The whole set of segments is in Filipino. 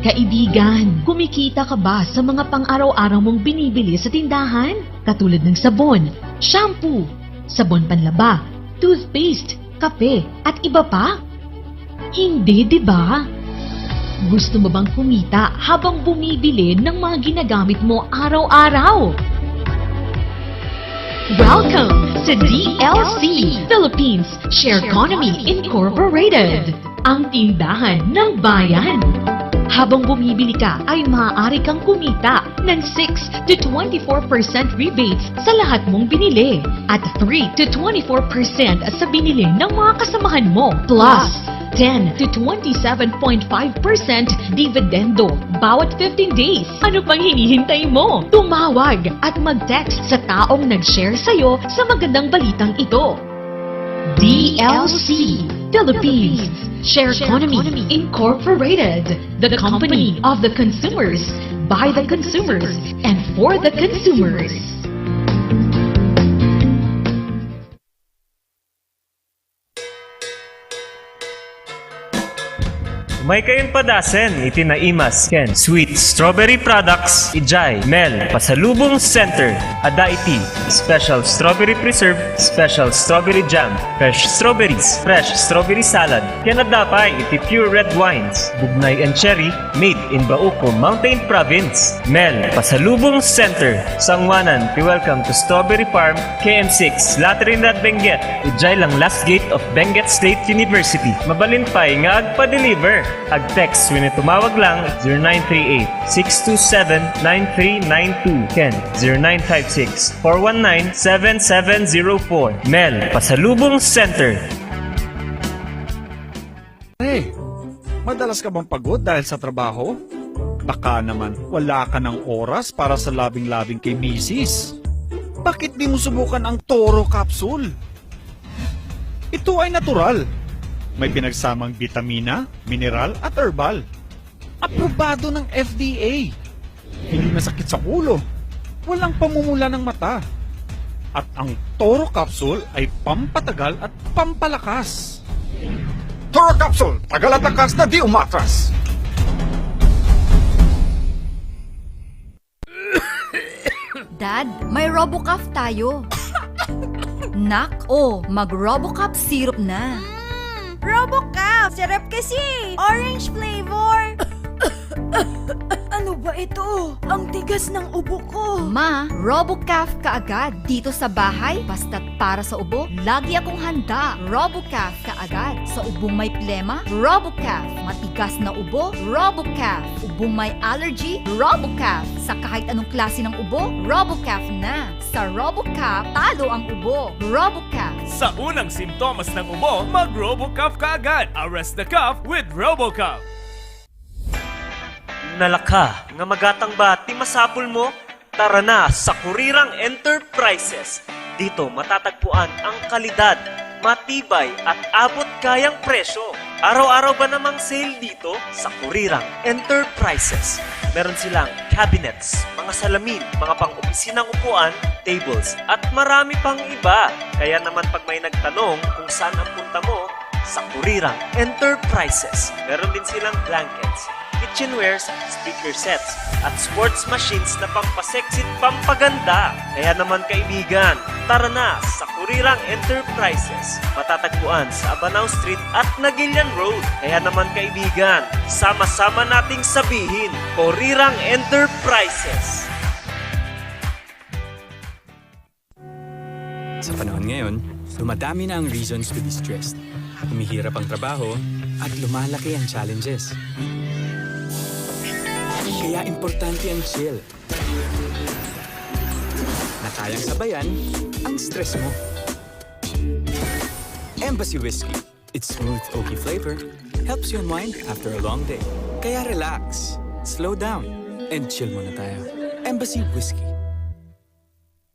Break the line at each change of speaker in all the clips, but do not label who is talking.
Kaibigan, kumikita ka ba sa mga pang-araw-araw mong binibili sa tindahan? Katulad ng sabon, shampoo, sabon panlaba, toothpaste, kape, at iba pa? Hindi, di ba? Gusto mo bang kumita habang bumibili ng mga ginagamit mo araw-araw? Welcome to DLC Philippines Share Economy Incorporated, ang tindahan ng bayan. Habang bumibili ka ay maaari kang kumita ng 6 to 24% rebates sa lahat mong binili at 3 to 24% sa binili ng mga kasamahan mo, plus 10 to 27.5% dividendo bawat 15 days. Ano pang hinihintay mo? Tumawag at mag-text sa taong nag-share sa'yo sa magandang balitang ito. DLC Philippines Share Economy Incorporated, the company of the consumers, by the consumers, and for the consumers.
May kayong padasen, itinaimas, Ken, Sweet Strawberry Products, Ijay, Mel, Pasalubong Center, Adaiti, Special Strawberry Preserve, Special Strawberry Jam, Fresh Strawberries, Fresh Strawberry Salad, Kenadapay, iti Pure Red Wines, Bugnay and Cherry, made in Bauco, Mountain Province, Mel, Pasalubong Center, Sangwanan, welcome to Strawberry Farm, KM6, Latrinad Benguet, Ijay lang last gate of Benguet State University, Mabalinpay nga agpa-deliver. Ag-text when tumawag lang 0938-627-9392. Ken 0956-419-7704. Mel, Pasalubong Center.
Hey, madalas ka bang pagod dahil sa trabaho? Baka naman wala ka ng oras para sa labing-labing kay misis. Bakit di mo subukan ang Toro Capsule? Ito ay natural. May pinagsamang vitamina, mineral at herbal. Aprobado ng FDA. Hindi masakit sa ulo. Walang pamumula ng mata. At ang Toro Capsule ay pampatagal at pampalakas.
Toro Capsule, tagal at lakas na di umatras.
Dad, may RoboCuff tayo. Nak, mag-RoboCuff syrup na.
RoboCuff! Sarap kasi! Orange flavor! Ano ba ito? Ang tigas ng ubo ko!
Ma, RoboCuff kaagad. Dito sa bahay, basta't para sa ubo, lagi akong handa. RoboCuff kaagad. Sa ubong may plema, RoboCuff. Matigas na ubo, RoboCuff. Ubong may allergy, RoboCuff. Sa kahit anong klase ng ubo, RoboCuff na. Sa RoboCuff, talo ang ubo. RoboCuff.
Sa unang simptomas ng ubo, mag-RoboCuff ka agad. Arrest the cough with RoboCuff.
Nalaka, nga magatang ba ti masapul mo? Tara na sa Kurirang Enterprises. Dito matatagpuan ang kalidad, matibay at abot kayang presyo. Araw-araw ba namang sale dito sa Kurirang Enterprises? Meron silang cabinets, mga salamin, mga pang-opisinang upuan, tables, at marami pang iba. Kaya naman pag may nagtanong kung saan ang punta mo, sa Kurirang Enterprises. Meron din silang blankets, kitchenwares, speaker sets, at sports machines na pampasexy at pampaganda. Kaya naman kaibigan, tara na sa Kurirang Enterprises. Matatagpuan sa Abanao Street at Nagilian Road. Kaya naman kaibigan, sama-sama nating sabihin, Kurirang Enterprises.
Sa panahon ngayon, dumadami na ang reasons to be stressed. Humihirap ang trabaho at lumalaki ang challenges. Kaya importante ang chill. Na kayang sabayan ang stress mo. Embassy Whiskey. Its smooth, oaky flavor helps you unwind after a long day. Kaya relax, slow down, and chill muna tayo. Embassy Whiskey.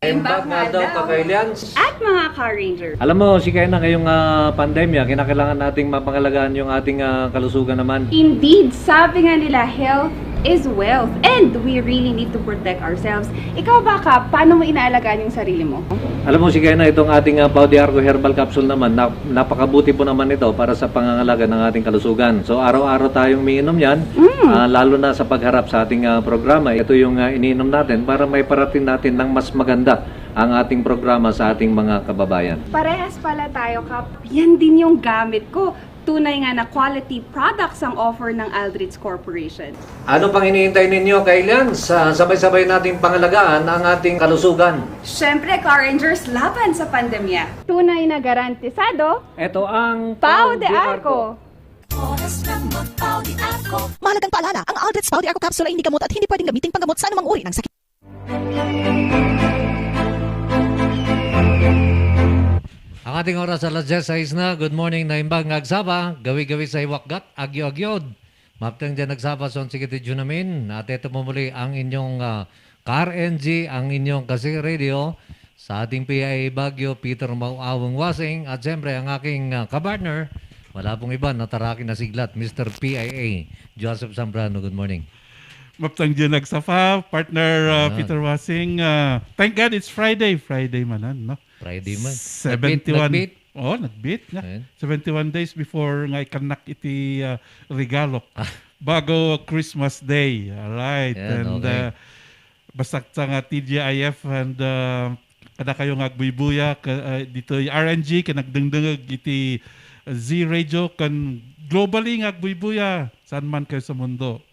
Imbag nga daw kakailians.
At mga Car Ranger.
Alam mo, si Kena ngayong pandemya, kinakailangan nating mapangalagaan yung ating kalusugan naman.
Indeed, sabi nga nila, health
is wealth and we really need to protect ourselves. Ikaw ba, Kap, paano mo inaalagaan yung sarili mo?
Alam mo, si Kena, itong ating Body Arco Herbal Capsule naman, napakabuti po naman ito para sa pangangalaga ng ating kalusugan. So, araw-araw tayong umiinom yan, lalo na sa pagharap sa ating programa. Ito yung iniinom natin para may parating natin ng mas maganda ang ating programa sa ating mga kababayan.
Parehas pala tayo, Kap. Yan din yung gamit ko. Tunay nga na quality products ang offer ng Aldrich Corporation.
Ano pang hinihintay ninyo, Kailians? Sabay-sabay nating pangalagaan ang ating kalusugan.
Syempre, Car Rangers, laban sa pandemya. Tunay na garantisado,
Ito ang
Pau de Arco.
Mahalagang paalala, ang Aldrich Pau de Arco Capsule ay hindi gamot at hindi pwedeng gamitin panggamot sa anumang uri ng sakit.
Ang ating oras alas 10:06 na. Good morning na imbang agsaba. Gawi-gawi sa iwakgat. Agyo-agyod. Maptang dyan nagsaba son sikitidyo namin. At ito mo muli ang inyong Car NG, ang inyong kasi radio sa ating PIA Baguio, Peter Mauawang Wasing. At siyempre ang aking kapartner, wala pong iba, nataraking na siglat, Mr. PIA, Joseph Zambrano. Good morning.
Maptang dyan nagsapa, partner Peter Wasing. Thank God it's Friday. Friday manan, no?
Friday man.
71.
Nagbeat?
Oh, nagbeat nga.
Ayun.
71 days before nga ikanak iti regalo. Bago Christmas Day. Alright.
Yan,
And
okay.
basta nga TGIF and kada kayo nga agbuibuya dito yung RNG kanagdengdengag iti Z Radio kan globally nga agbuibuya saan man kayo sa mundo.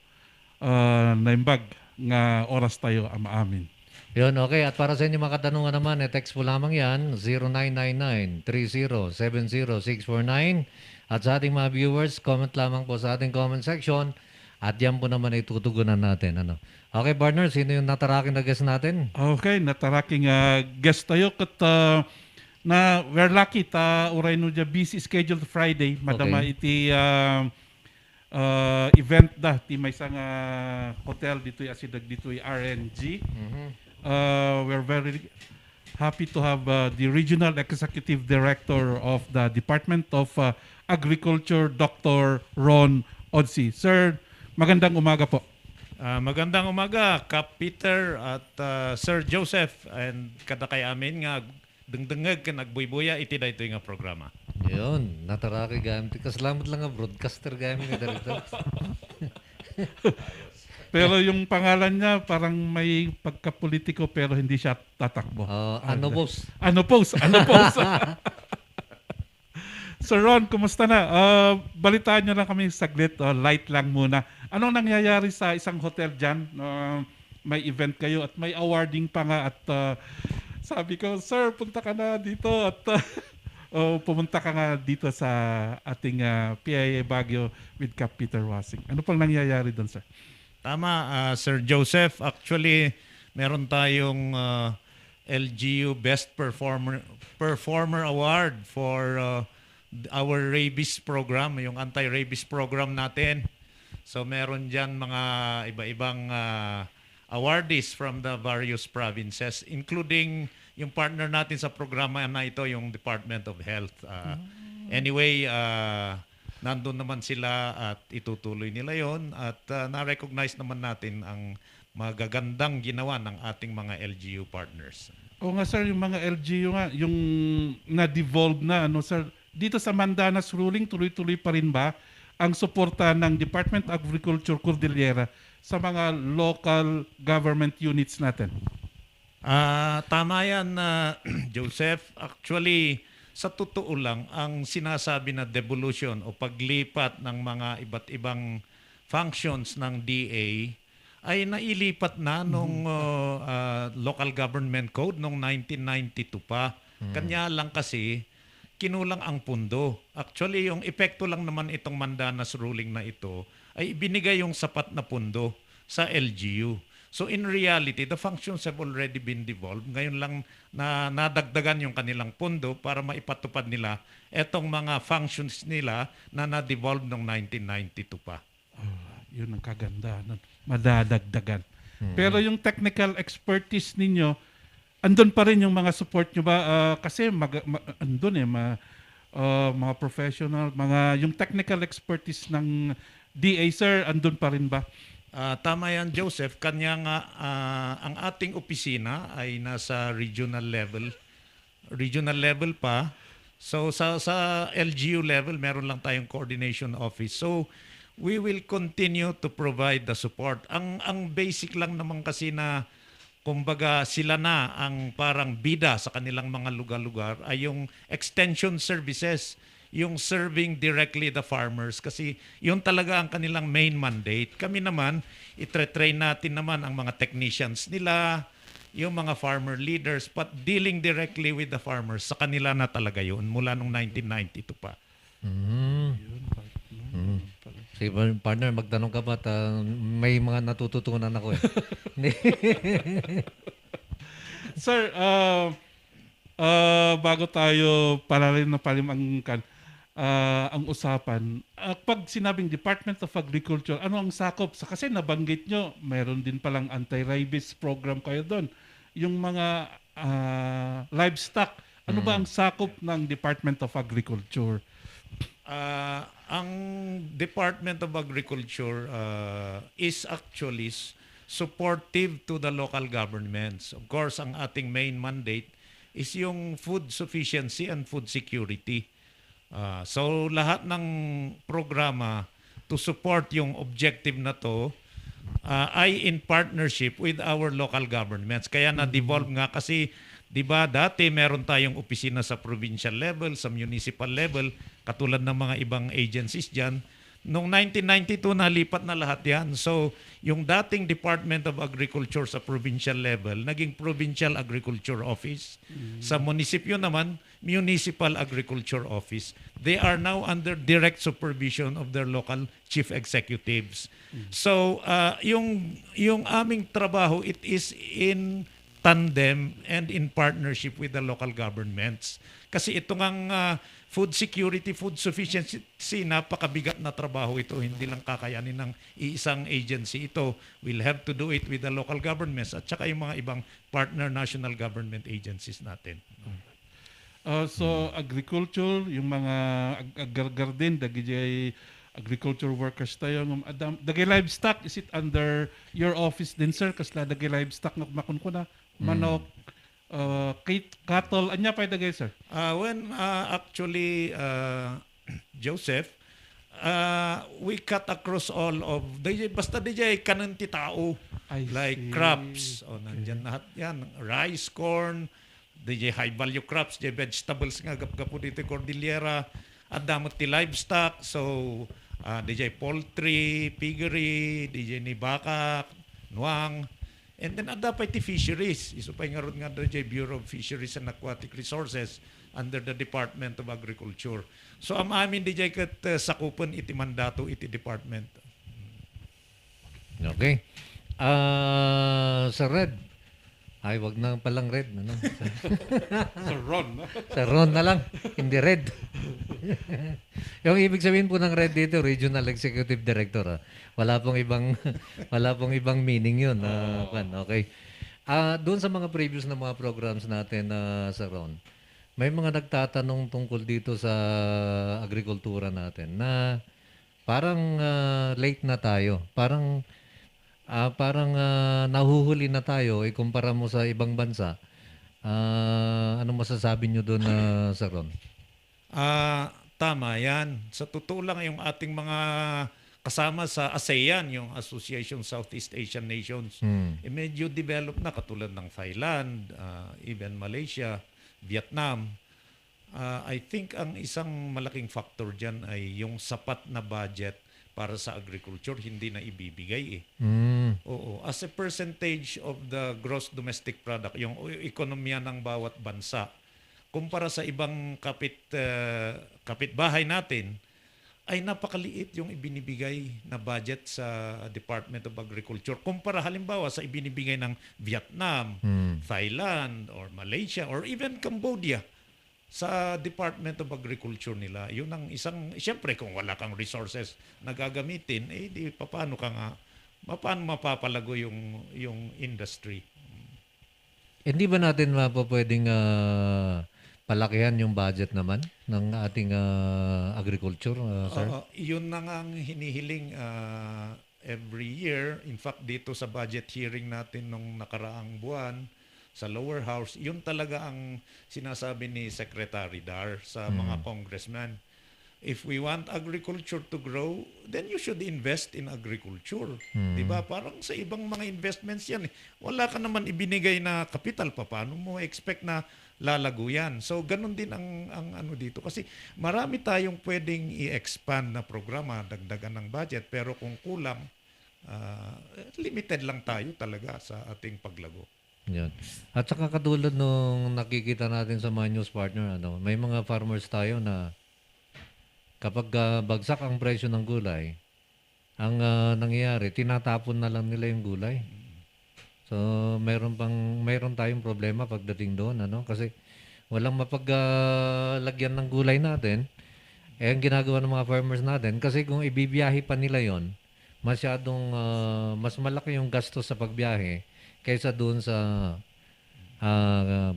Naimbag nga oras tayo ama-amin.
Yun, okay. At para sa inyo mga katanungan naman, text po lamang yan, 0999-3070-649. At sa ating mga viewers, comment lamang po sa ating comment section. At yan po naman ay tutugunan natin. Ano? Okay, partner, sino yung nataraking na guest natin?
Okay, nataraking guest tayo kat na we're lucky ta uray no dia busy scheduled Friday madama iti event da ti may isang hotel dito asidag dito RNG. We're very happy to have the Regional Executive Director of the Department of Agriculture, Dr. Ron Odsi. Sir, magandang umaga po.
Magandang umaga, Kap Peter at Sir Joseph and kada kay amin nga dengdengeg kan nagbuybuya iti daytoy nga programa.
Yun, nataraki gamit. Kasalamat lang nga broadcaster gamit nga dito.
Pero yung pangalan niya parang may pagkapolitiko pero hindi siya tatakbo.
Ano boss?
Ano post? Sir Ron, kumusta na? Balitaan niyo lang kami saglit. Light lang muna. Anong nangyayari sa isang hotel dyan? May event kayo at may awarding pa nga at sabi ko, Sir, punta ka na dito at pumunta ka nga dito sa ating PIA Baguio with Cap Peter Wasing. Ano pang nangyayari doon, sir?
Tama, Sir Joseph. Actually, meron tayong LGU Best Performer Award for our rabies program, yung anti-rabies program natin. So meron dyan mga iba-ibang awardees from the various provinces, including yung partner natin sa programa na ito, yung Department of Health. Anyway, nandun naman sila at itutuloy nila yon at na-recognize naman natin ang magagandang ginawa ng ating mga LGU partners.
O nga sir, yung mga LGU nga, yung na-devolve na, ano sir, dito sa Mandanas ruling, tuloy-tuloy pa rin ba ang suporta ng Department of Agriculture Cordillera sa mga local government units natin?
Tama yan, Joseph. Actually, sa totoo lang, ang sinasabi na devolution o paglipat ng mga iba't ibang functions ng DA ay nailipat na nung local government code nung 1992 pa. Kanya lang kasi kinulang ang pundo. Actually, yung epekto lang naman itong Mandanas ruling na ito ay ibinigay yung sapat na pundo sa LGU. So in reality, the functions have already been devolved. Ngayon lang na nadagdagan yung kanilang pondo para maipatupad nila etong mga functions nila na na-devolve noong 1992 pa.
Yun ang kaganda. Madadagdagan. Pero yung technical expertise ninyo, andun pa rin yung mga support nyo ba? Kasi andun mga professional, yung technical expertise ng DA, sir, andun pa rin ba?
Tama yan, Joseph. Kanya nga, ang ating opisina ay nasa regional level. Regional level pa. So sa LGU level, meron lang tayong coordination office. So we will continue to provide the support. Ang basic lang naman kasi na kumbaga sila na ang parang bida sa kanilang mga lugar-lugar ay yung extension services, yung serving directly the farmers kasi yun talaga ang kanilang main mandate. Kami naman, itre-train natin naman ang mga technicians nila, yung mga farmer leaders, but dealing directly with the farmers, sa kanila na talaga yun mula nung 1992 pa.
Si partner, magtanong ka ba? May mga natututunan ako eh.
Sir, bago tayo palalim na palimangkan ang usapan, pag sinabing Department of Agriculture, ano ang sakop? Kasi nabanggit nyo, mayroon din palang anti-rabies program kayo doon. Yung mga livestock, ano ba ang sakop ng Department of Agriculture?
Ang Department of Agriculture is actually supportive to the local governments. Of course, ang ating main mandate is yung food sufficiency and food security. So lahat ng programa to support yung objective na to ay in partnership with our local governments. Kaya na-devolve nga kasi 'di ba dati meron tayong opisina sa provincial level, sa municipal level, katulad ng mga ibang agencies diyan. Noong 1992 nalipat na lahat 'yan. So, yung dating Department of Agriculture sa provincial level naging Provincial Agriculture Office. Sa munisipyo naman, Municipal Agriculture Office. They are now under direct supervision of their local chief executives. So, yung aming trabaho, it is in tandem and in partnership with the local governments. Kasi ito ngang food security, food sufficiency, napakabigat na trabaho ito. Hindi lang kakayanin ng isang agency ito. We'll have to do it with the local governments at saka yung mga ibang partner national government agencies natin.
So, agriculture, yung mga garden, dagijay agriculture workers tayo. Dagay livestock, is it under your office din, sir? Kasla dagay livestock na kumakon ko na. Manok, cattle, anya pa dagay, sir?
Actually, Joseph, we cut across all of, basta DJ kananti tao, like crops, nandyan lahat yan, rice, corn, DJ high value crops, DJ vegetables nga, gap-gapo dito Cordillera, at damot ti livestock, so DJ poultry, piggery, DJ ni baka, nuang, and then dapat ti fisheries. Iso pa nga ron nga DJ Bureau of Fisheries and Aquatic Resources under the Department of Agriculture. So am amin DJ kat sakupan iti mandato iti department.
Okay. Sa Red. Ay, wag na palang Red. Ano?
Sa Ron.
Sa Ron na lang. Hindi Red. Yung ibig sabihin po ng Red dito, Regional Executive Director. Wala pong ibang meaning yun. Okay. Doon sa mga previous na mga programs natin sa Ron, may mga nagtatanong tungkol dito sa agrikultura natin na parang late na tayo. Parang nahuhuli na tayo ikumpara mo sa ibang bansa. Anong masasabi nyo doon sa Ron?
Tama yan. Sa totoo lang yung ating mga kasama sa ASEAN, yung Association Southeast Asian Nations, medyo developed na katulad ng Thailand, even Malaysia, Vietnam. I think ang isang malaking factor dyan ay yung sapat na budget para sa agriculture, hindi na ibibigay eh. Oo. As a percentage of the gross domestic product, yung ekonomiya ng bawat bansa, kumpara sa ibang kapitbahay natin, ay napakaliit yung ibinibigay na budget sa Department of Agriculture. Kumpara halimbawa sa ibinibigay ng Vietnam, Thailand, or Malaysia, or even Cambodia sa Department of Agriculture nila. Yun ang isang, siyempre kung wala kang resources na gagamitin, di paano mapapalago yung industry.
Hindi ba natin pwedeng palakihan yung budget naman ng ating agriculture, sir?
Yun na nga ang hinihiling every year. In fact, dito sa budget hearing natin nung nakaraang buwan, sa lower house, yun talaga ang sinasabi ni Secretary Dar sa mga congressman. If we want agriculture to grow, then you should invest in agriculture. 'Di ba? Parang sa ibang mga investments 'yan. Wala ka naman ibinigay na kapital, pa paano mo expect na lalago 'yan? So ganun din ang ano dito kasi marami tayong pwedeng i-expand na programa, dagdagan ng budget, pero kung kulang, limited lang tayo talaga sa ating paglago.
Yan. At saka katulad nung nakikita natin sa mga news partner, may mga farmers tayo na kapag bagsak ang presyo ng gulay, ang nangyayari, tinatapon na lang nila yung gulay. So, meron tayong problema pagdating doon, kasi walang mapaglagyan ng gulay natin. Ang ginagawa ng mga farmers natin, kasi kung ibibiyahe pa nila yon, masyadong mas malaki yung gastos sa pagbiyahe kaysa doon sa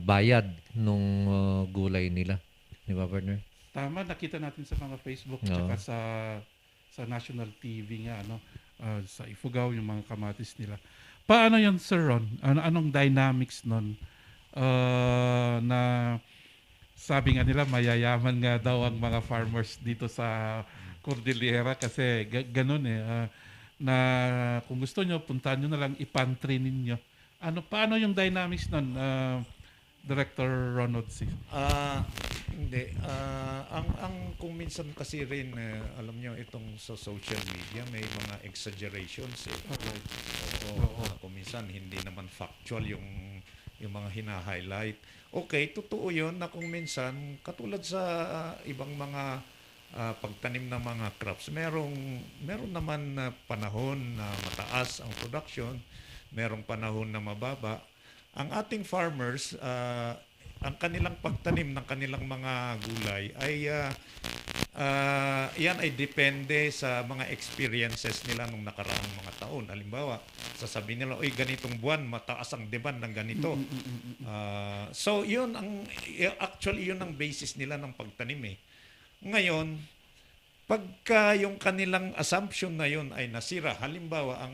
bayad nung gulay nila. Di ba, partner?
Tama, nakita natin sa mga Facebook tsaka sa national TV nga, sa Ifugao, yung mga kamatis nila. Paano yun, Sir Ron? Anong dynamics nun? Na sabi nga nila, mayayaman nga daw ang mga farmers dito sa Cordillera kasi ganun na kung gusto nyo, puntahan nyo na lang, ipantry ninyo. Paano yung dynamics nun, Director Ronald C?
Hindi. Kung minsan kasi rin, alam nyo, itong sa social media, may mga exaggerations. Kung minsan, hindi naman factual yung mga hina-highlight. Okay, totoo yun na kung minsan, katulad sa ibang mga pagtanim ng mga crops, meron naman na panahon na mataas ang production, merong panahon na mababa. Ang ating farmers, ang kanilang pagtanim ng kanilang mga gulay ay yan ay depende sa mga experiences nila nung nakaraang mga taon. Halimbawa, sasabihin nila, oy, ganitong buwan, mataas ang demand ng ganito. So, actually, yun ang basis nila ng pagtanim eh. Ngayon, pagka yung kanilang assumption na yun ay nasira, halimbawa,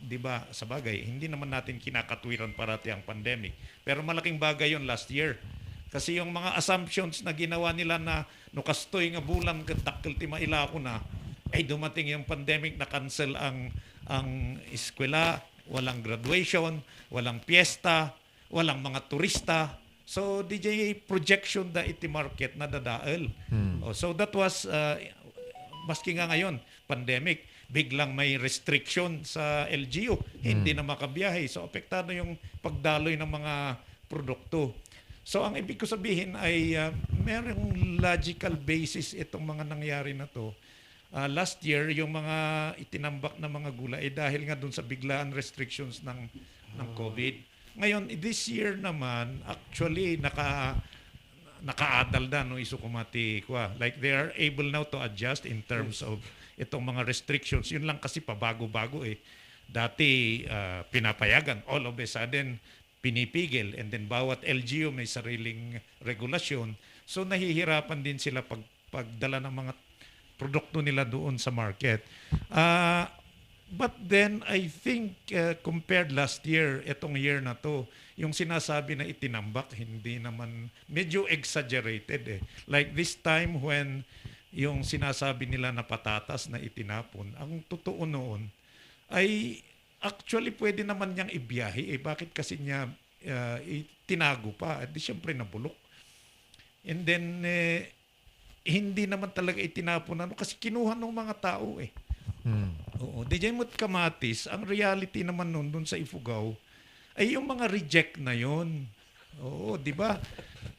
di ba, sa bagay, hindi naman natin kinakatwiran parati ang pandemic. Pero malaking bagay yun last year. Kasi yung mga assumptions na ginawa nila na nukastoy nga bulan takil ti maila ko na, ay dumating yung pandemic na cancel ang eskwela, walang graduation, walang piyesta, walang mga turista. So, DJ projection da iti market na dadael. So, that was, maski nga ngayon, pandemic, biglang may restriction sa LGU, hindi na makabiyahe. So, apektado yung pagdaloy ng mga produkto. So, ang ibig ko sabihin ay merong logical basis itong mga nangyari na to. Last year, yung mga itinambak na mga gulay dahil nga dun sa biglaan restrictions ng COVID. Ngayon, this year naman, actually, nakaadalda no isukumati kwa. Like they are able now to adjust in terms of itong mga restrictions. Yun lang kasi pabago-bago eh. Dati pinapayagan, all of a sudden pinipigil, and then bawat LGU may sariling regulasyon. So nahihirapan din sila pagdala ng mga produkto nila doon sa market. But then I think compared last year, itong year na to, yung sinasabi na itinambak, hindi naman, medyo exaggerated eh. Like this time when yung sinasabi nila na patatas na itinapon, ang totoo noon ay actually pwede naman niyang ibiyahe eh. Bakit kasi niya itinago pa? Di syempre nabulok. And then hindi naman talaga itinapon kasi kinuha ng mga tao eh. Oo, DJ Mut Kamatis, ang reality naman nun dun sa Ifugao ay yung mga reject na yon. Oo, di ba?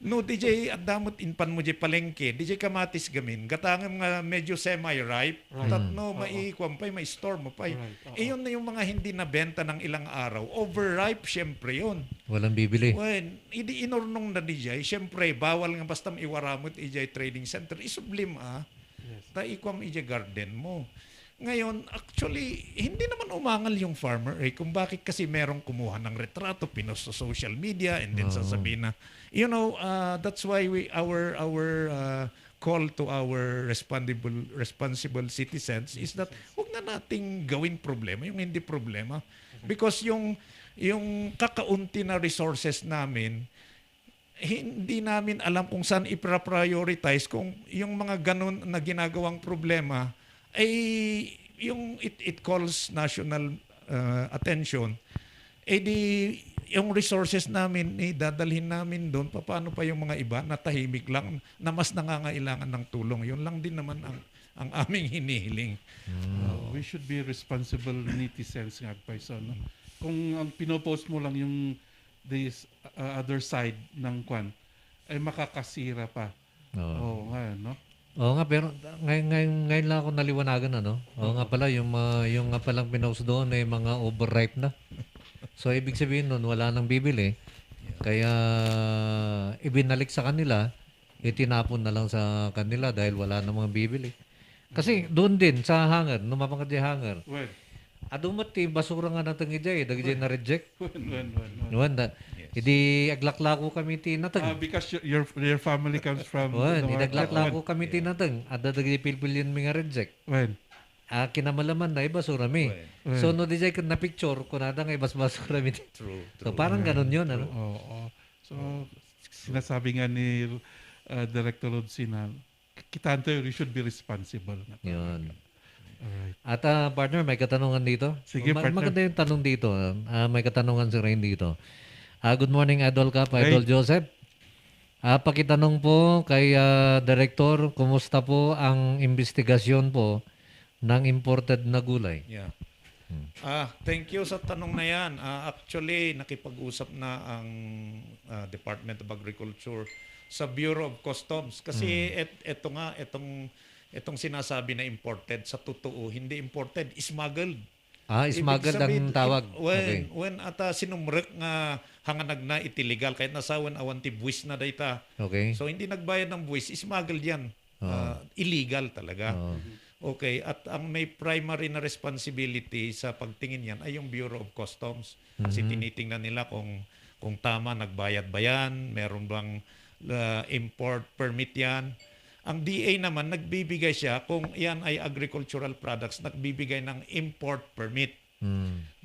No, DJ, at damot inpan mo di palengke, DJ Kamatis gamin, gatangam nga medyo semi-ripe, tatno, maikwam pa, may storm mo pa. Yun na yung mga hindi nabenta ng ilang araw. Overripe, syempre yun.
Walang bibili.
When, hindi inurnong na DJ, syempre, bawal nga basta iwaramot DJ Trading Center, isublim taikwam DJ garden mo. Ngayon, actually, hindi naman umangal yung farmer kung bakit kasi merong kumuha ng retrato, pinost sa social media, and then sasabihin na, that's why our call to our responsible citizens is that huwag na nating gawing problema yung hindi problema. Because yung kakaunti na resources namin, hindi namin alam kung saan i-prioritize kung yung mga ganun na ginagawang problema ay it calls national attention. Yung resources namin, dadalhin namin doon, paano pa yung mga iba na tahimik lang, na mas nangangailangan ng tulong. Yun lang din naman ang aming hinihiling.
We should be responsible netizens nga, Paiso. No? Kung ang pinopost mo lang yung this other side ng kwan, ay makakasira pa. Oo nga, no?
Oo nga, pero ngayon lang ako naliwanagan, ano? Oo nga pala, yung nga palang pinost doon ay mga overripe na. So, ibig sabihin nun, wala nang bibili. Kaya, ibinalik sa kanila, itinapon na lang sa kanila dahil wala nang mga bibili. Kasi doon din, sa hangar, numapangkat yung hangar. Adumat basura nga natang ijay, dagijay na reject. Hindi aglaklako kami tinatang.
Because your family comes from...
Idaglaklako kami tinatang. Ada dagijay pilpilin mga reject. Kinamalaman na basura mi. So no dijay na picture ko nada nga basura mi.
True.
So parang ganun yun, ano?
So sinasabi nga ni Director Lodsina, kitanto you should be responsible.
Yun.
Alright.
At partner, may katanungan dito.
Sige, partner.
Maganda yung tanong dito. May katanungan si Rain dito. Good morning, Idol Cap, Idol Joseph. Pakitanong po kay Director, kumusta po ang investigasyon po ng imported na gulay?
Yeah. Thank you sa tanong na yan. Actually, nakipag-usap na ang Department of Agriculture sa Bureau of Customs. Kasi itong sinasabi na imported, sa totoo, hindi imported, smuggled.
Smuggled ang tawag.
When sinumrek nga hanganag na itilegal, kahit nasawan awan ti buwis na data.
Okay.
So hindi nagbayad ng buwis, smuggled yan. Illegal talaga. Okay, at ang may primary na responsibility sa pagtingin yan ay yung Bureau of Customs. Kasi tinitingnan nila kung tama, nagbayad ba yan, meron bang import permit yan. Ang DA naman, nagbibigay siya, kung yan ay agricultural products, nagbibigay ng import permit.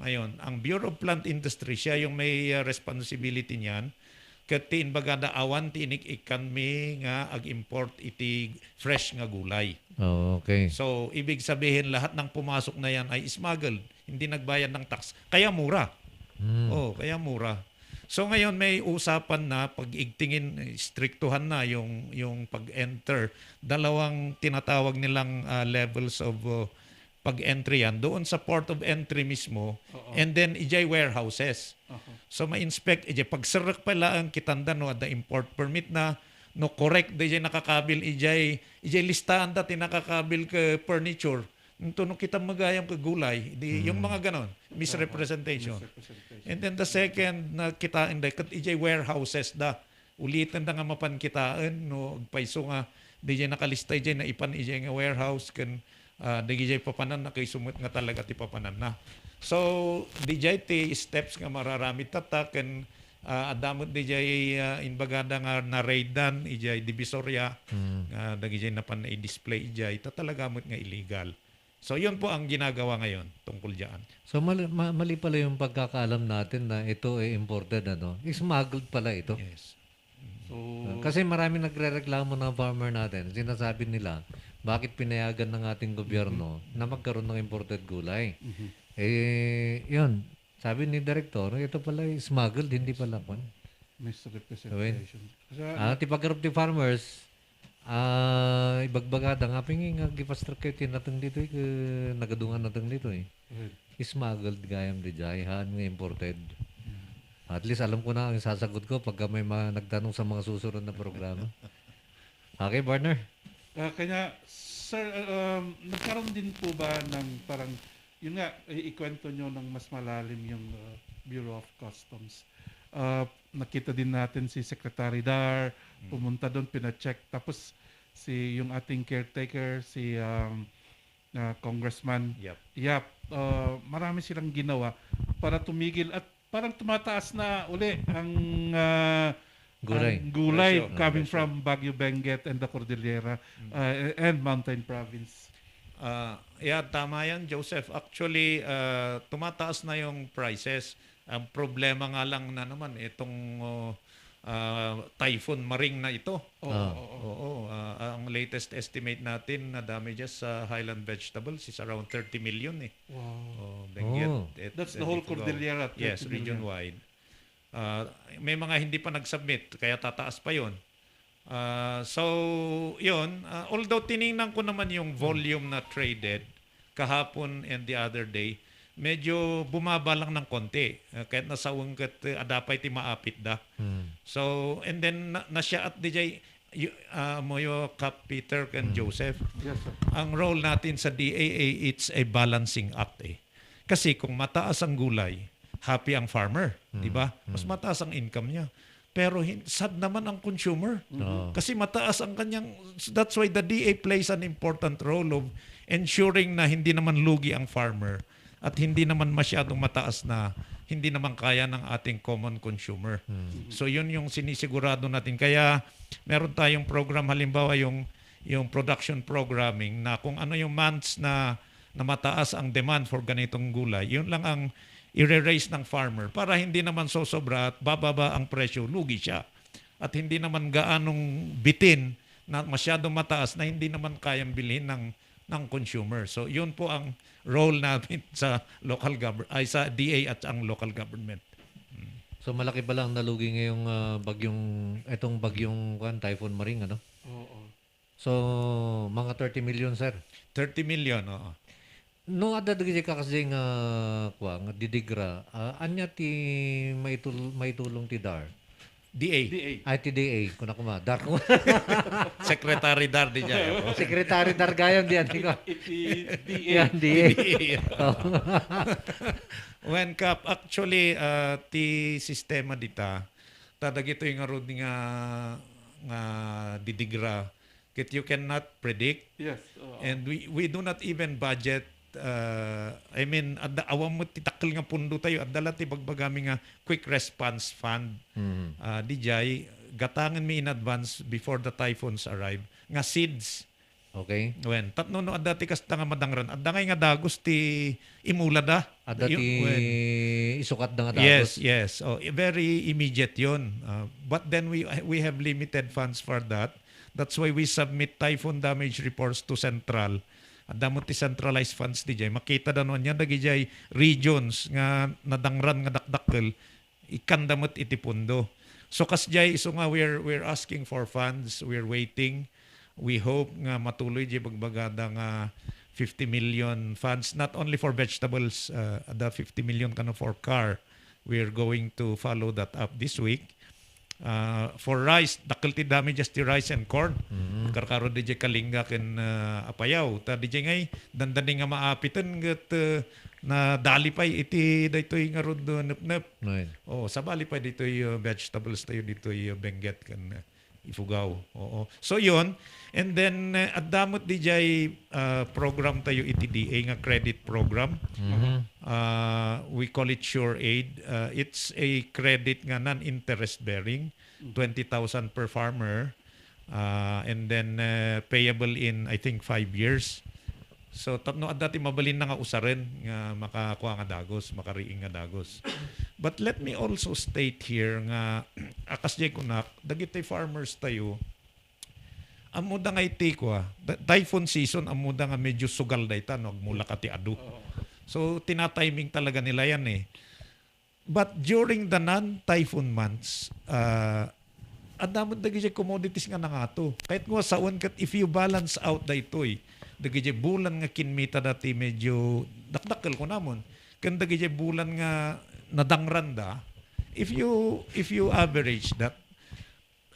Ngayon, ang Bureau of Plant Industry, siya yung may responsibility niyan. Katiin bagada awan tinik ikan mi nga ag-import iti fresh nga gulay.
Okay.
So, ibig sabihin lahat ng pumasok na yan ay smuggled. Hindi nagbayad ng tax. Kaya mura. Kaya mura. So ngayon may usapan na pag-igtingin, striktuhan na yung pag-enter. Dalawang tinatawag nilang levels of pag-entry yan. Doon sa port of entry mismo, and then ijay warehouses. So ma-inspect, pag-sarak pala ang kitanda no, the import permit na, no correct, ijay nakakabil, ijay listahan dati nakakabil ka furniture. Nung kita magayang kagulay, yung mga ganon, misrepresentation. And then the second na kitain da, kat ijay warehouses da, ulitin da nga mapan kitaan, no, paiso nga, ijay nakalista ijay na ipan ijay nga warehouse, kan ijay papanan na kay sumut nga talaga ti papanan na. So, ijay ti steps nga mararami tata, kan adamot ijay inbagada nga na-raidan, ijay divisoria, ijay napan na i-display ijay, tatalagamot nga illegal. So, yun po ang ginagawa ngayon tungkol dyan.
So, mali pala yung pagkakaalam natin na ito ay imported, ano? Smuggled pala ito.
Yes.
So,
kasi marami nagre-reklamo ng farmer natin. Sinasabi nila, bakit pinayagan ng ating gobyerno na magkaroon ng imported gulay? Yun. Sabi ni Director, ito pala ay smuggled, hindi pala po.
Misrepresentation.
Tipagkarap ti farmers, ibagbagada nga pingi nga gipastra kayo tinatang dito nagadungan natang dito smuggled gayam di jayahan nga imported. At least alam ko na ang sasagot ko pagka may nagtanong sa mga susunod na programa. Okay, partner?
Kanya, sir, nagkaroon din po ba ng parang, yun nga, ikwento nyo ng mas malalim yung Bureau of Customs. Nakita din natin si Secretary Dar, pumunta doon, pina-check. Tapos yung ating caretaker, si Congressman Yap, marami silang ginawa para tumigil at parang tumataas na uli ang
Gulay.
Gulay
Presyo.
coming
Presyo.
from Baguio, Benguet and the Cordillera and Mountain Province.
Yeah, tama yan, Joseph. Actually, tumataas na yung prices. Ang problema nga lang na naman, itong typhoon Maring na ito. Oo. Ang latest estimate natin na damages sa highland vegetables is around 30 million eh.
Wow.
Benguet,
That's the whole
Ifugao.
Cordillera. 30
Yes,
million.
region-wide. May mga hindi pa nag-submit, kaya tataas pa yon. So, yun. Although tiningnan ko naman yung volume na traded kahapon and the other day, medyo bumaba lang ng konti. Kahit nasa ungkat, adapay ti maapit da. So, and then nasya at DJ, Moyo, Cap, Peter, and Joseph,
Yes, sir.
ang role natin sa DAA, it's a balancing act eh. Kasi kung mataas ang gulay, happy ang farmer, di ba? Mas mataas ang income niya. Pero sad naman ang consumer. Kasi mataas ang kanyang, that's why the DA plays an important role of ensuring na hindi naman lugi ang farmer at hindi naman masyadong mataas na hindi naman kaya ng ating common consumer. So yun yung sinisigurado natin. Kaya meron tayong program, halimbawa yung production programming, na kung ano yung months na mataas ang demand for ganitong gulay, yun lang ang i-raise ng farmer para hindi naman sosobra at bababa ang presyo, lugi siya. At hindi naman gaanong bitin na masyadong mataas na hindi naman kayang bilhin ng consumer. So yun po ang role natin sa local government, ay sa DA at ang local government.
So malaki pa lang nalugi ngayong itong bagyong Typhoon Maring, ano?
Oo.
So mga 30 million, sir.
30 million, oo.
No ada dagiti ka kasi nga didigra. Anya ti maitulong ti DAR.
DA.
Ay ti DA kun ako ma. DAR ko.
Secretary Dar di dyan.
Secretary DAR gayon diyan ko.
DA.
DA.
When Cap, actually, ti sistema dita, tadagito yung arod nga didigra. Kit you cannot predict.
Yes.
And we do not even budget. I mean, awam mo titakil nga pundo tayo. Adala ti bagbagami nga quick response fund. DJ, gatangan mi in advance before the typhoons arrive. Nga seeds.
Okay.
When tatno no adda ti kasta nga madangran. Adda ngay nga dagos ti imula da.
Ada ti isukat da nga
Yes,
dagos.
yes. Oh, very immediate 'yon. But then we have limited funds for that. That's why we submit typhoon damage reports to Central. Adda mo ti centralized funds di jay. Makita da noon yan dagi jay regions nga nadangran nga dakdakkel ikandamot iti pundo. So kas jay so nga we're asking for funds, we're waiting. We hope nga matuloy jay bagbagada nga 50 million funds not only for vegetables, the 50 million kano for car. We're going to follow that up this week. For rice, dakil ti damages ti rice and corn. Karkaro di jay kalinga ken apayaw. Ta di jay ngay dandani nga maapitan ket na dalipay iti daytoy nga rod nepnep.
Right.
Oh, sabali pa ditoy vegetables tayo ditoy Benguet ken Ifugao. Oo. So yun. And then at damot di jay program tayo iti DA nga credit program. We call it Sure Aid. It's a credit nga non-interest bearing, 20,000 per farmer, and then payable in I think 5 years. So tatno at dati mabalin na nga usarin nga makakuha nga dagos, makariing nga dagos. But let me also state here nga akas jay kunak dagiti farmers tayo amuda nga iti kwa typhoon season amuda nga medyo sugal dayta no agmula ka ti adu. So tina-timing talaga nila yan eh. But during the non-typhoon months, adamot dagi jay commodities nga nangato. Kahit nga saon kat if you balance out daytoy, dagi jay bulan nga kinmita dati medyo dakdakkel ko namon. Kan dagi jay bulan nga nadangran da. If you average that,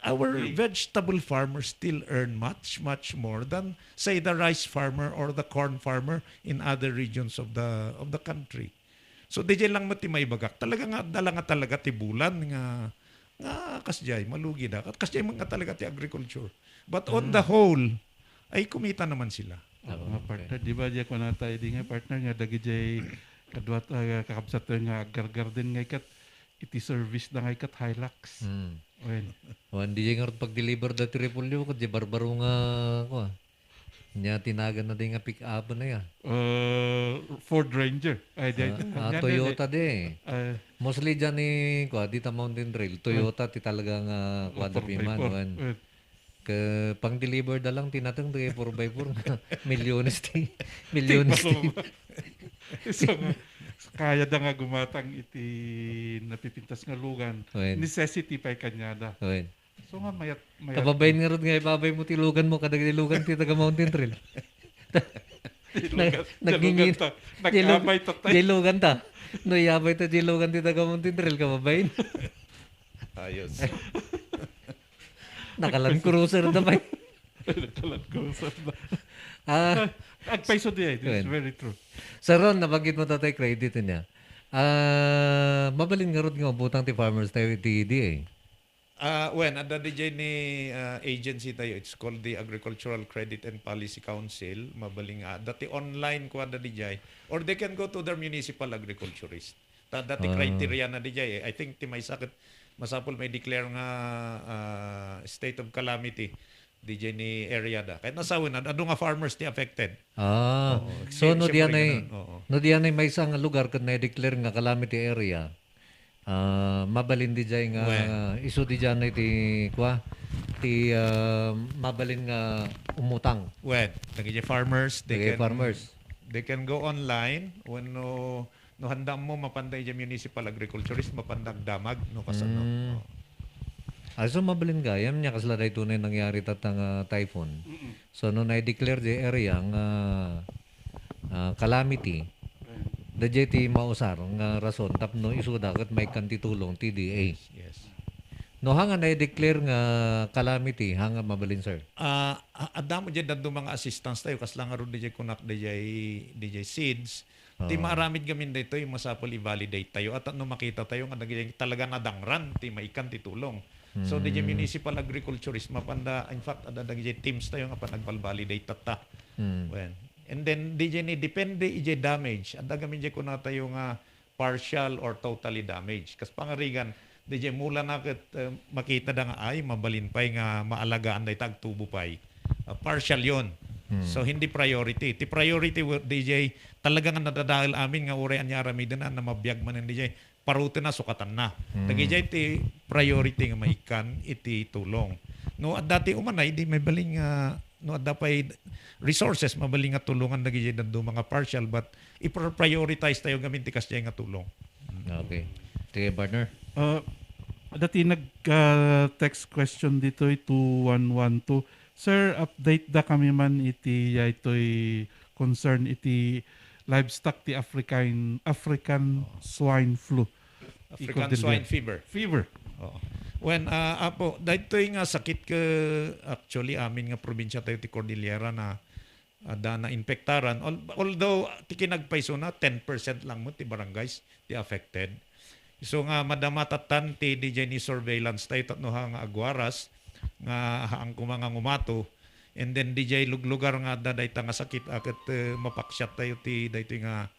our vegetable farmers still earn much more than say the rice farmer or the corn farmer in other regions of the country. So DJ lang mati may bagak. Talaga nga dala nga talaga ti bulan nga kasjay malugi da. At kasjay mga talaga ti agriculture. But on the whole ay kumita naman sila.
Mga partner, di ba diya ko na tayo di nga partner nga dagi jay kadwat kakabsat nga gargarden nga ikat iti service na nga ikat Hilux. Well,
Hindi nga rin pag-deliver da Tripolyo ko, di barbaro nga ko. Nya tinagan na din nga pick-up na ya.
Ford Ranger. Ay,
Toyota di. Mostly dyan ni dita Mountain Trail. Toyota ti talagang quadrupiman. Pang-deliver na lang tinatang 4x4 nga. Milyones ti.
So, kaya da nga gumatang iti napipintas nga lugan. Necessity pa kanyada. So nga mayat.
Kababayin nga rin nga ibabay mo tilugan mo kadagdilugan ti taga Mountain Trail. Nagingin.
Nag-abay tatay.
Dilugan ta. No yabay ta dilugan ti taga Mountain Trail kababayin.
Ayos.
Nakalan cruiser na ba?
Nakalan cruiser na. Agpaiso di this is very true.
Sa Ron, nabanggit mo tatay credit niya. Mabalin nga ron nga butang ti farmers tayo ti eh.
Ada DJ ni agency tayo, it's called the Agricultural Credit and Policy Council. Mabaling dati online ko ada DJ, or they can go to their municipal agriculturist. Dati criteria na DJ. I think ti may sakit masapol may declare nga state of calamity DJ ni area da. Kahit nasawin na ano nga farmers ti affected.
So no diyan ay may isang lugar kad na declare nga calamity area. Mabalin di jay nga isu di dyan ti mabalin nga umutang.
Nagiging farmers, they can go online when no handa mo mapanday dyan municipal agriculturist mapandag damag no kasano.
So mabalin gayam niya kasla day tunay nangyari tatang typhoon. So no na-declare di area nga calamity. Dadya ti mausar nga rason tapno isuda kat may kantitulong TDA.
Yes.
No hanga na-declare nga calamity hanga mabalin sir.
Adamo dyan dadto mga assistance tayo kasla nga ron DJ kunak DJ seeds. Ti maaramid gamin dito yung masapol i-validate tayo at no makita tayo nga talaga nadangran ti maikan ti tulong. So DJ municipal agriculturist mapanda in fact ada DJ teams tayo nga pa nagval-validate tata. And then DJ ni depende ije damage. Ada gamin je kuna tayo nga partial or totally damage. Kas pangarigan DJ mula na makita da nga ay mabalin pay nga maalagaan day tag tubo pay. Partial yon. So hindi priority. Ti priority DJ talaga nga nadadahil amin nga uray anya aramidan na mabiyag man DJ parute na sukatan na. Dagijay ti priority nga maikan iti tulong. No at dati umanay di may baling no at dapay resources mabaling nga tulungan dagijay dando mga partial but i-prioritize tayo gamin ti kasya nga tulong.
Okay. Sige partner.
Dati text question dito 2112. Sir, update da kami man iti ito'y concern iti livestock ti African swine flu.
African swine fever. Apo, dahito'y nga sakit ka actually amin nga probinsya tayo ti Cordillera na na infektaran. Although ti kinagpaiso na 10% lang mo ti barangays ti affected. So nga madamatatan ti DJ ni surveillance tayo tatno nga agwaras nga ang kumanga ngumato and then DJ lugar nga dayta nga sakit aket mapaksyat tayo ti daytoy nga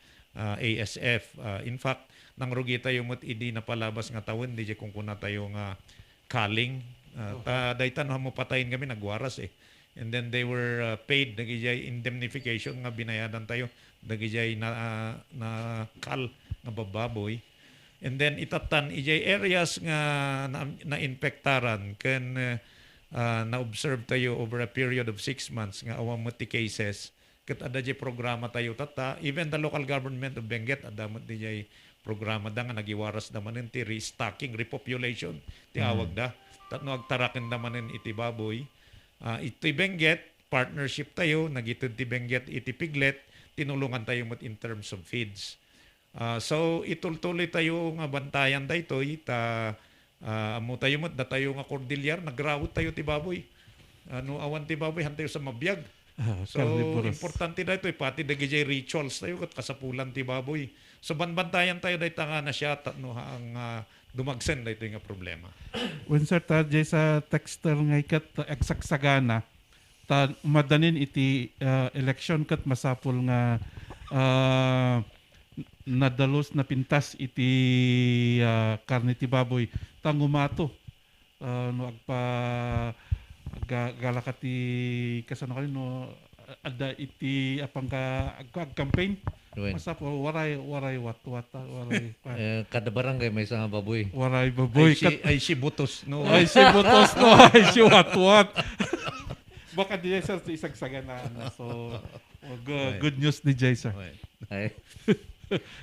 ASF. In fact nang rugi tayo mo't idi na palabas nga tawon DJ kung kuna tayo nga kaling dayta no mo patayin kami nagwaras and then they were paid dagijay indemnification nga binayadan tayo dagijay na kal nga bababoy. And then itatan ijay areas nga na-infektaran ken na-observe tayo over a period of 6 months nga awang mati cases ket ada jay programa tayo tata even the local government of Benguet ada mati jay programa da nga nagiwaras da manen ti restocking repopulation ti awag da tatno agtaraken da manen iti baboy iti Benguet partnership tayo nagitud ti Benguet iti piglet tinulungan tayo mo in terms of feeds. So itultuloy tayo nga bantayan daytoy amo tayo mat da tayo nga Cordillera nagrawot tayo ti baboy. Awan ti baboy hantayo sa mabiyag. So importante daytoy pati dagijay rituals tayo ket kasapulan ti baboy. So bantayan tayo dayta nga na siya tatno ang dumagsen daytoy nga problema.
When sir tajay sa texter nga ikat eksaksagana madanin iti election kat masapul nga nadalos na pintas iti karne ti baboy tangumato no agpa galakati kasano kanino ada iti apang ka campaign.
Wen.
Masapul waray wat waray
Kada barangay may isang baboy.
waray baboy
Ay si butos. No?
ay si butos no ay si wat baka di sir isang saganaan na. So good news ni Jay sir.
Ay,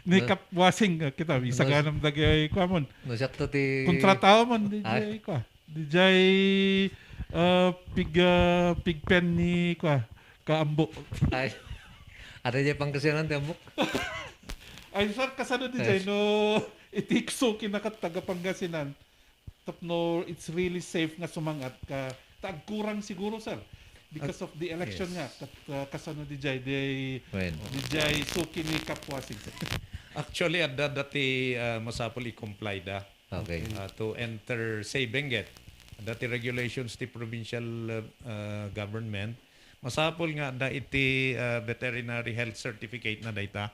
Ni kapwasing kita isaganam dagay kwamon.
no siya to ti...
Kontratao man di
Ay.
Jay kwa. Di Jay pigpen ni kwa kaambo.
Ay, ada niya pang kasiyanan ti Ambok.
Ay sir kasano di Jay no itikso kinakataga Pangasinan. Tapno it's really safe nga sumangat ka tagkurang siguro sir because of the election nga kasano di Jay
Wen.
di Jay suki ni kapwasing sir.
Actually, at dati masapol i-comply da
Okay.
to enter, say, Benguet. Dati regulations ti provincial government. Masapol nga da iti veterinary health certificate na data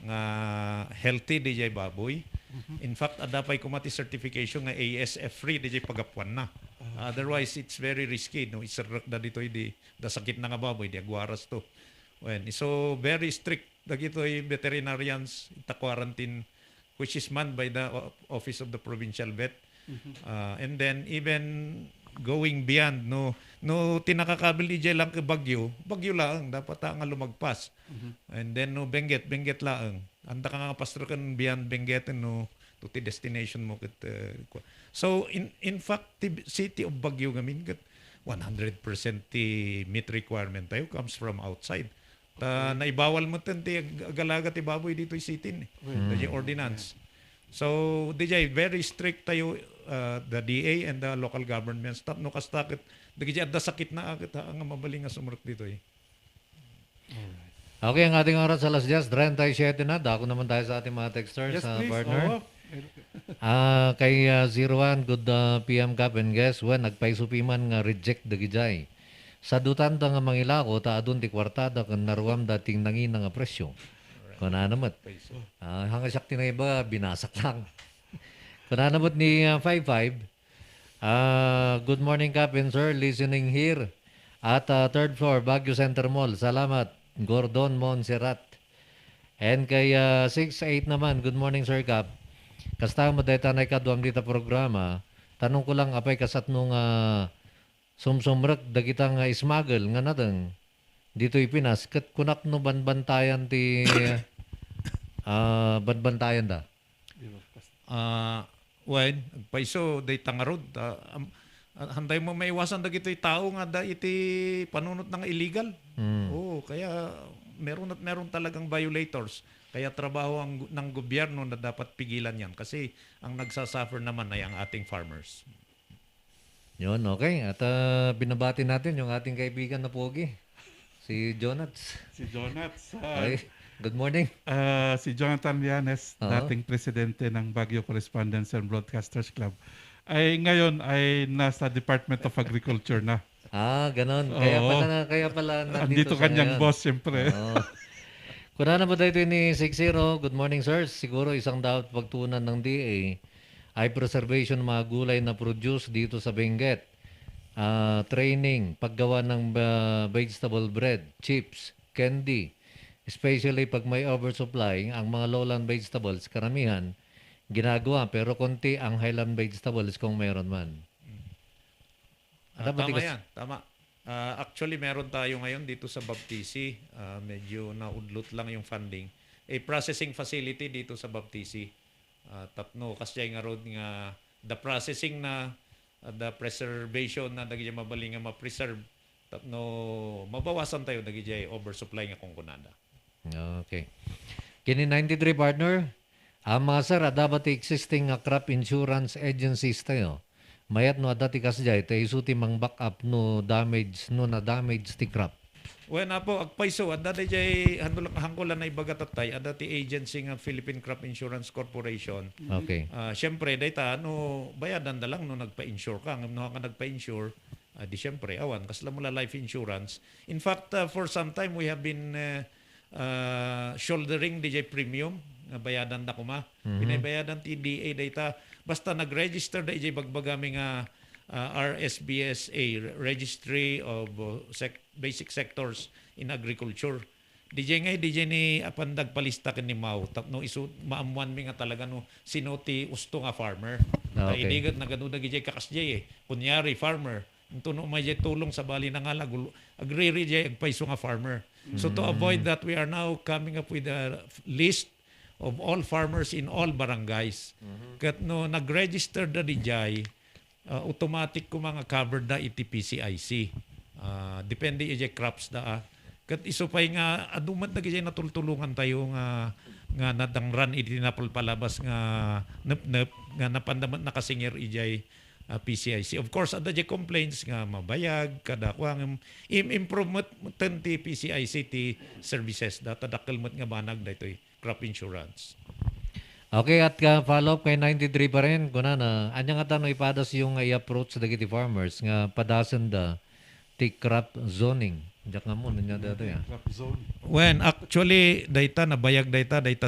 nga healthy di jay baboy. In fact, adapay kumati certification nga ASF free di jay pagapuan na. Otherwise, it's very risky. No? Isarrak da dito da sakit na nga baboy, di agwaras to. So, very strict. Dagito'y veterinarians, ita quarantine, which is manned by the Office of the Provincial Vet. And then, even going beyond, no tinakakabil di jay lang ke Bagyo lang, dapat nga lumagpas. And then, no, Benguet lang. Anda ka nga pastor kan beyond Benguet, no, to the destination mo. So, in fact, the city of Baguio gamin, 100% the meat requirement tayo comes from outside. Naibawal mo ti galaga ti baboy dito isitin. The ordinance. So, DJ, very strict tayo, the DA and the local government staff. No kastakit, DJ, at sakit na akit ang mabaling nga sumurok dito eh.
Okay, ang ating oras alas 10:37 na. Dako naman tayo sa ating mga texters, partner. Kay 01, good PM Cap and guess, nagpaisupiman nga reject dagijay. Sa dutan da nga mangilako, taadun ti kwartada kan naruam dating nangin nga presyo. Kuna namat. Hanga sakti na iba, binasak lang. Kuna namat ni 55, good morning Captain Sir, listening here at third floor, Baguio Center Mall. Salamat, Gordon Monserrat. And kay 68 naman, good morning Sir Cap. Kasta mo dahil tanay kaduam dita programa, tanong ko lang apay kasat nung sumsumrak dagita nga smuggle nga natang dito ipinas kat kunak no banbantayan ti banbantayan da.
Paiso day tangarod. Handay mo maiwasan dagito'y tao nga da iti panunot ng illegal. Kaya meron talagang violators. Kaya trabaho ng gobyerno na dapat pigilan yan kasi ang nagsasuffer naman ay ang ating farmers.
Yun, okay. At binabati natin yung ating kaibigan na pogi, si Jonats.
Si Jonats.
Okay. Good morning.
Si Jonathan Llanes, dating presidente ng Baguio Correspondents and Broadcasters Club, ay ngayon ay nasa Department of Agriculture na.
Ganon. Kaya pala
nandito kanyang boss, siyempre.
Kuna na ba tayo ni 60? Good morning, sir. Siguro isang dapat pagtunan ng DA ay preservation ng mga gulay na produce dito sa Benguet. Training, paggawa ng vegetable bread, chips, candy. Especially pag may oversupply, ang mga lowland vegetables, karamihan, ginagawa. Pero konti ang highland vegetables kung meron man.
Tama yan, tama. Actually, meron tayo ngayon dito sa Baptisi. Medyo naudlot lang yung funding. A processing facility dito sa Baptisi. Tapno, kasi nga road nga the processing na the preservation na nagyay mabaling nga ma-preserve. Tapno, mabawasan tayo nagyay oversupply nga kung kunada.
Okay. Kini 93 partner, ang mga sir, dapat existing crop insurance agencies tayo. Mayat no adati kasjay tayo isuti mang backup no damage no na damage ti crop.
Na po agpaiso adati jay hangkulan na ibagatatay adati agency nga Philippine Crop Insurance Corporation.
Okay.
Syempre data no bayadan da lang no nagpa-insure ka ngam no ka nagpa-insure di syempre awan kasla mula life insurance. In fact for some time we have been shouldering DJ premium nga bayadan da kuma. Binabayadan ti DA data basta nag-register da ijay bagbagami nga RSBSA, Registry of Basic Sectors in Agriculture. DJ ni apandag palista ken ni Mau tapno isu maamuan mi nga talaga no sinuti usto nga farmer.
Okay.
Idigat na ganu DJ kakasjay kunyari farmer tuno may tulong sa bali na nga agree jay agpaiso nga farmer. So to avoid that, we are now coming up with a list of all farmers in all barangays. Kat no nag-register da DJ, automatic ko mga covered na iti PCIC. Depende iti crops da. Kat isupay nga adumat na gijay natultulungan tayo nga nadangran iti napalpalabas nga nep nga napandamat nakasingir ijay PCIC. Of course, ada jay complaints nga mabayag kada kwang improvement ti PCIC ti services data dakkel nga banag daytoy crop insurance.
Okay, at follow up kay 93 pa rin. Kuna na, anya nga tanong ipadas yung i-approach sa dagiti farmers nga padasan da ti crop zoning. Diyak nga mo, niya dato ya.
When actually, data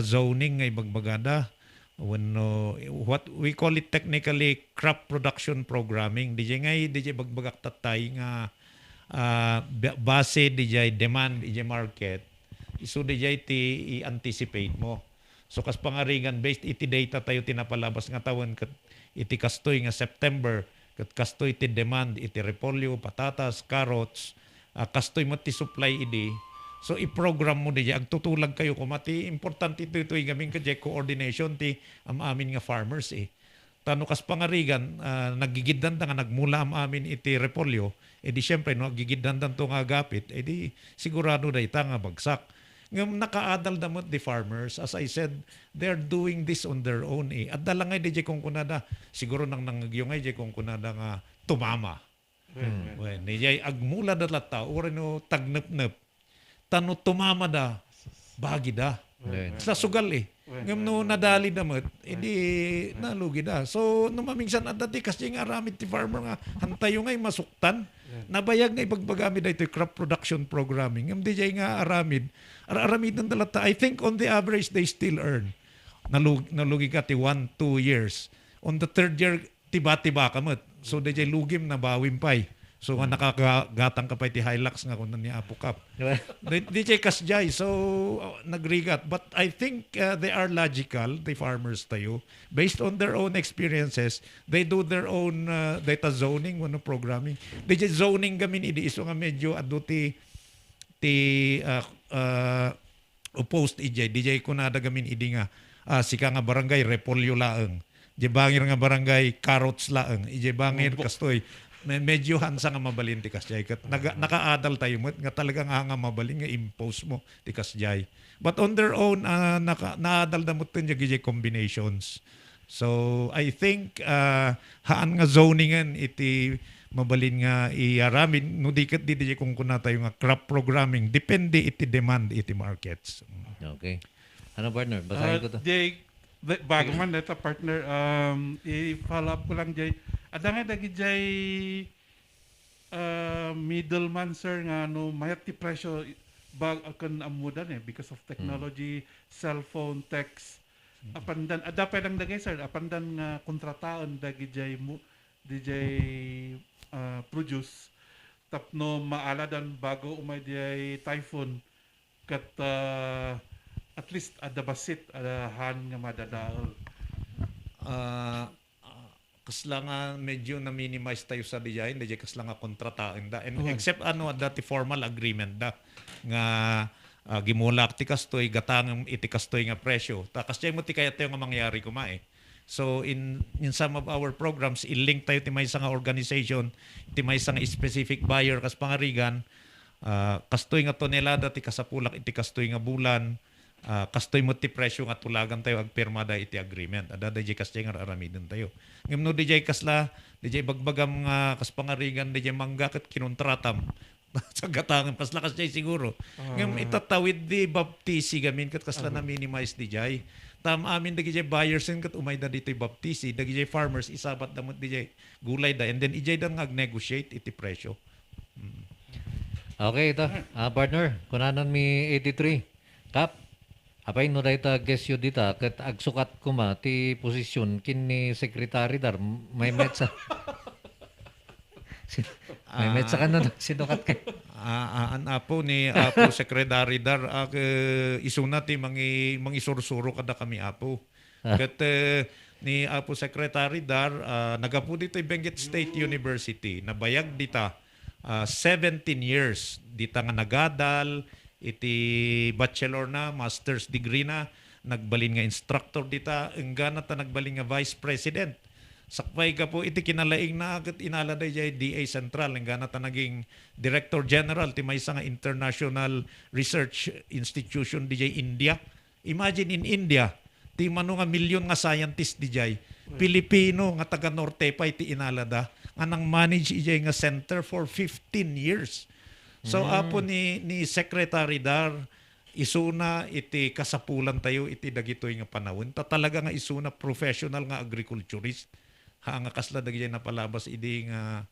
zoning nga ibagbagada. When what we call it technically crop production programming. DJ bagbagak tatay nga base DJ demand DJ market. So DJ ti i-anticipate mo. So kas pangarigan based iti data tayo tinapalabas nga tawon ket iti kastoy nga September ket kastoy ti demand iti repolyo, patatas, carrots, kastoy mo ti supply idi. So i-program mo DJ agtutulag kayo kumati importante ito gaming kadye coordination ti amin nga farmers Tano kas pangarigan nagigiddan nga nagmula amin iti repolyo edi syempre no nagigiddan to nga gapit edi sigurado dayta nga bagsak. Ngam nakaadal damot the farmers. As I said, they're doing this on their own At dalangay di kung kunada, siguro nang nangagyongay di kung kunada nga tumama. When di agmula da lata, ura no tagnep-nep. Tano tumama da, bagi da. Sa sugal Ngam no nadali damot, edi nalugi da. So, numamingsan at dati kasi nga aramid ti farmer nga hantayo ngay masuktan. Nabayag na ipagbagami da ito crop production programming. Ngam di nga aramid ng dalata. I think on the average, they still earn. Nalugi ka ti 1-2 years. On the third year, tiba-tiba ka mat. So, di lugim na bawim pay. So, nga nakakagatang ka pa ti Hilux nga kung ni Apo Cup. Di kasjay. So, nagrigat. But I think they are logical, the farmers tayo. Based on their own experiences, they do their own data zoning, programming. Di zoning gamin idi. So, nga medyo ado ti opposed ijay. DJ ko na gamin idi nga sika nga barangay repolyo laeng. Ije bangir nga barangay carrots laeng. Ije bangir kastoy. Medyo hansa nga mabalin ti kasjay. Nakaadal tayo mo nga talagang nga mabalin nga impose mo ti kasjay. But on their own naadal da mo tin ije combinations. So I think haan nga zoningan iti mabalin nga iaramid no diket di kung kuna tayo nga crop programming depende iti demand iti markets.
Okay. Ano partner? Basahin ko to.
Jay, bago man ito partner, i-follow up ko lang Jay. Ada nga dagi Jay middleman sir nga no mayat ti presyo bag akan amudan because of technology, cellphone, text. Apandan ada pa lang dagay sir, apandan nga kontrataon dagi Jay DJ produce tapno maaladan bago umay di typhoon kat at least ada basit ada han nga madadaol.
Kasla nga medyo na minimize tayo sa design, DJ kasla nga kontrataan da. And except dati formal agreement da nga gimulak ti kastoy gatang iti kastoy nga presyo. Ta kasjay mo ti kaya tayo nga mangyari kumae. So in some of our programs, i-link tayo ti may nga organization, ti may nga specific buyer kas pangarigan, kastoy nga tonelada ti kasapulak iti kastoy nga bulan, kastoy mo ti presyo nga tulagan tayo agpirmada iti agreement. Ada DJ kasjay nga aramidin tayo. Ngem no DJ kasla, DJ bagbagam nga kas pangarigan, DJ mangga ket kinontratam. Sa gatangan kasla kasjay siguro. Ngem itatawid di baptisi gamin ket kasla na minimize DJ. Tam amin dagi buyers and kat umay da dito baptisi, dagi farmers isabat damot DJ gulay da and then ijay da nag-negotiate iti presyo.
Okay ito. Partner, kunanan mi 83. Kap, apay no dayta guess you dita ket agsukat kuma ti posisyon kin ni secretary dar may metsa. May metsa ka na sinukat kay.
An apo ni Apo Secretary Dar isuna ti mangisursuro kada kami apo. Kat ni Apo Secretary Dar nagapu dito Benguet State University nabayag dita 17 years dita nga nagadal iti bachelor na master's degree na nagbalin nga instructor dita enggana ta nagbalin nga vice president. Sakpay ka po iti kinalaing na agad inaladay jay DA Central nga na naging Director General ti maysa nga International Research Institution di jay India. Imagine in India ti mano nga milyon nga scientist di jay Pilipino nga taga Norte pa iti inalada nga nang manage ijay nga center for 15 years. So apo ni Secretary Dar isuna iti kasapulan tayo iti dagitoy nga panahon ta talaga nga isuna professional nga agriculturist ha nga kasla dagiti napalabas idi nga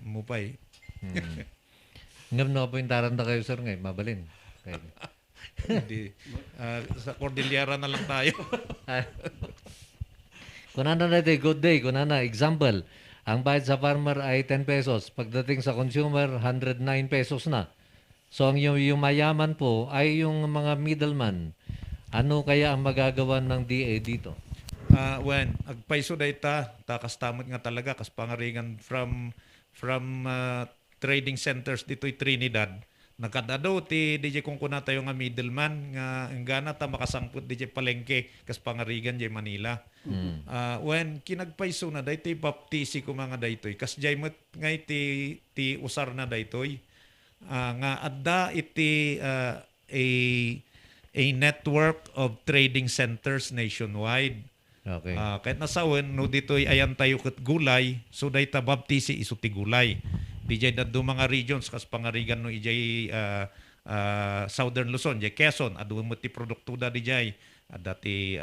mupay.
Ngam no po yung taranta kayo sir ngay, mabalin.
Hindi. Sa Cordillera na lang tayo.
Kunana na ito, good day. Kunana, example, ang bayad sa farmer ay 10 pesos. Pagdating sa consumer, 109 pesos na. So ang yung mayaman po ay yung mga middleman. Ano kaya ang magagawa ng DA dito?
When agpaiso dayta takas tamot nga talaga kas pangaringan from trading centers dito'y Trinidad nakadado ti DJ kung kuna tayo nga middleman nga enggana ta makasangput DJ palengke kas pangarigan jay Manila. When kinagpaiso na daytoy baptisi ko mga daytoy kas jay met nga ti usar na daytoy nga adda iti a network of trading centers nationwide.
Okay.
Kahit nasawen, no dito'y ayan tayo kat gulay, so day ta baptisi iso ti gulay. Dijay na do mga regions, kas pangarigan no ijay Southern Luzon, jay Quezon, adu mo ti produkto da dijay. Dati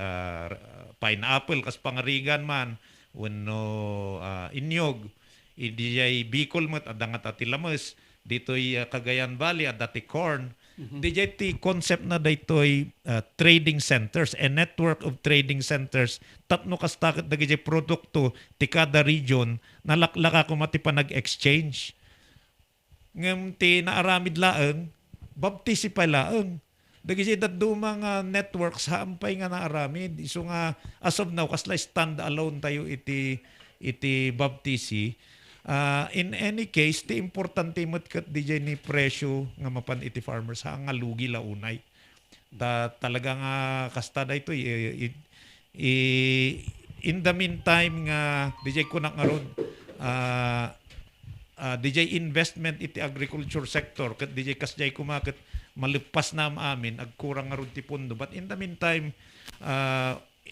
pineapple, kas pangarigan man, wenno inyog, idijay Bicol mo, adangat ati lamas, dito'y Cagayan Valley, dati corn, DJ ti concept na daytoy trading centers and network of trading centers tatno kastakit dagiti produkto ti kada region nalaklaka ko mati pa nag-exchange ngem ti naaramid laeng baptisi pa laeng dagiti daddo mga networks hampay nga naaramid isu nga as of now kasla stand alone tayo iti baptisi. In any case, ti importante mo't kat DJ ni presyo nga mapan iti farmers ha nga lugi launay. Talaga nga kasta da ito in the meantime nga DJ ko na ngaron DJ investment iti agriculture sector kat DJ kasjay kumakat malipas na amin agkurang ngaron ti pundo but in the meantime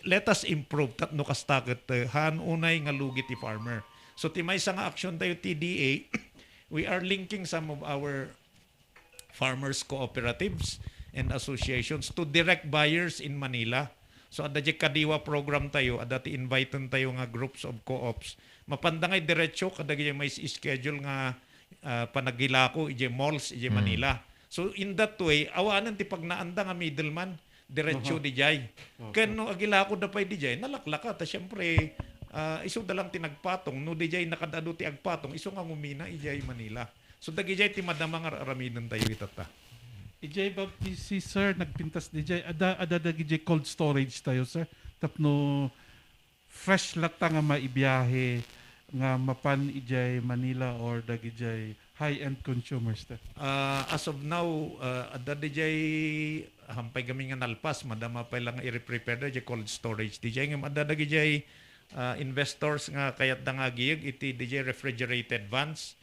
let us improve tatno kasta kat han unay nga lugi ti farmer. So timay sa nga action tayo TDA, we are linking some of our farmers cooperatives and associations to direct buyers in Manila. So adda di kadiwa program tayo, adda ti invitean tayo nga groups of co-ops. Mapandangay diretso kada may schedule nga panagilako ije malls ije Manila. So in that way, awanan ti pagnaanda nga middleman diretso di jay. Ken no agilako da pay di jay, nalaklaka ta syempre iso dalang tinagpatong no dijay nakadado ti agpatong iso nga ngumina ijay Manila. So dagijay ti madama nga araminan tayo itata.
Ijay baptisi sir nagpintas dijay ada dagijay cold storage tayo sir tapno fresh lata nga maibiyahe nga mapan ijay Manila or dagijay high-end consumers ta.
As of now ada dijay hampay gami nga nalpas madama pa lang i-prepare dijay cold storage dijay nga ada dagijay investors nga kayat da nga giyag iti DJ refrigerated vans.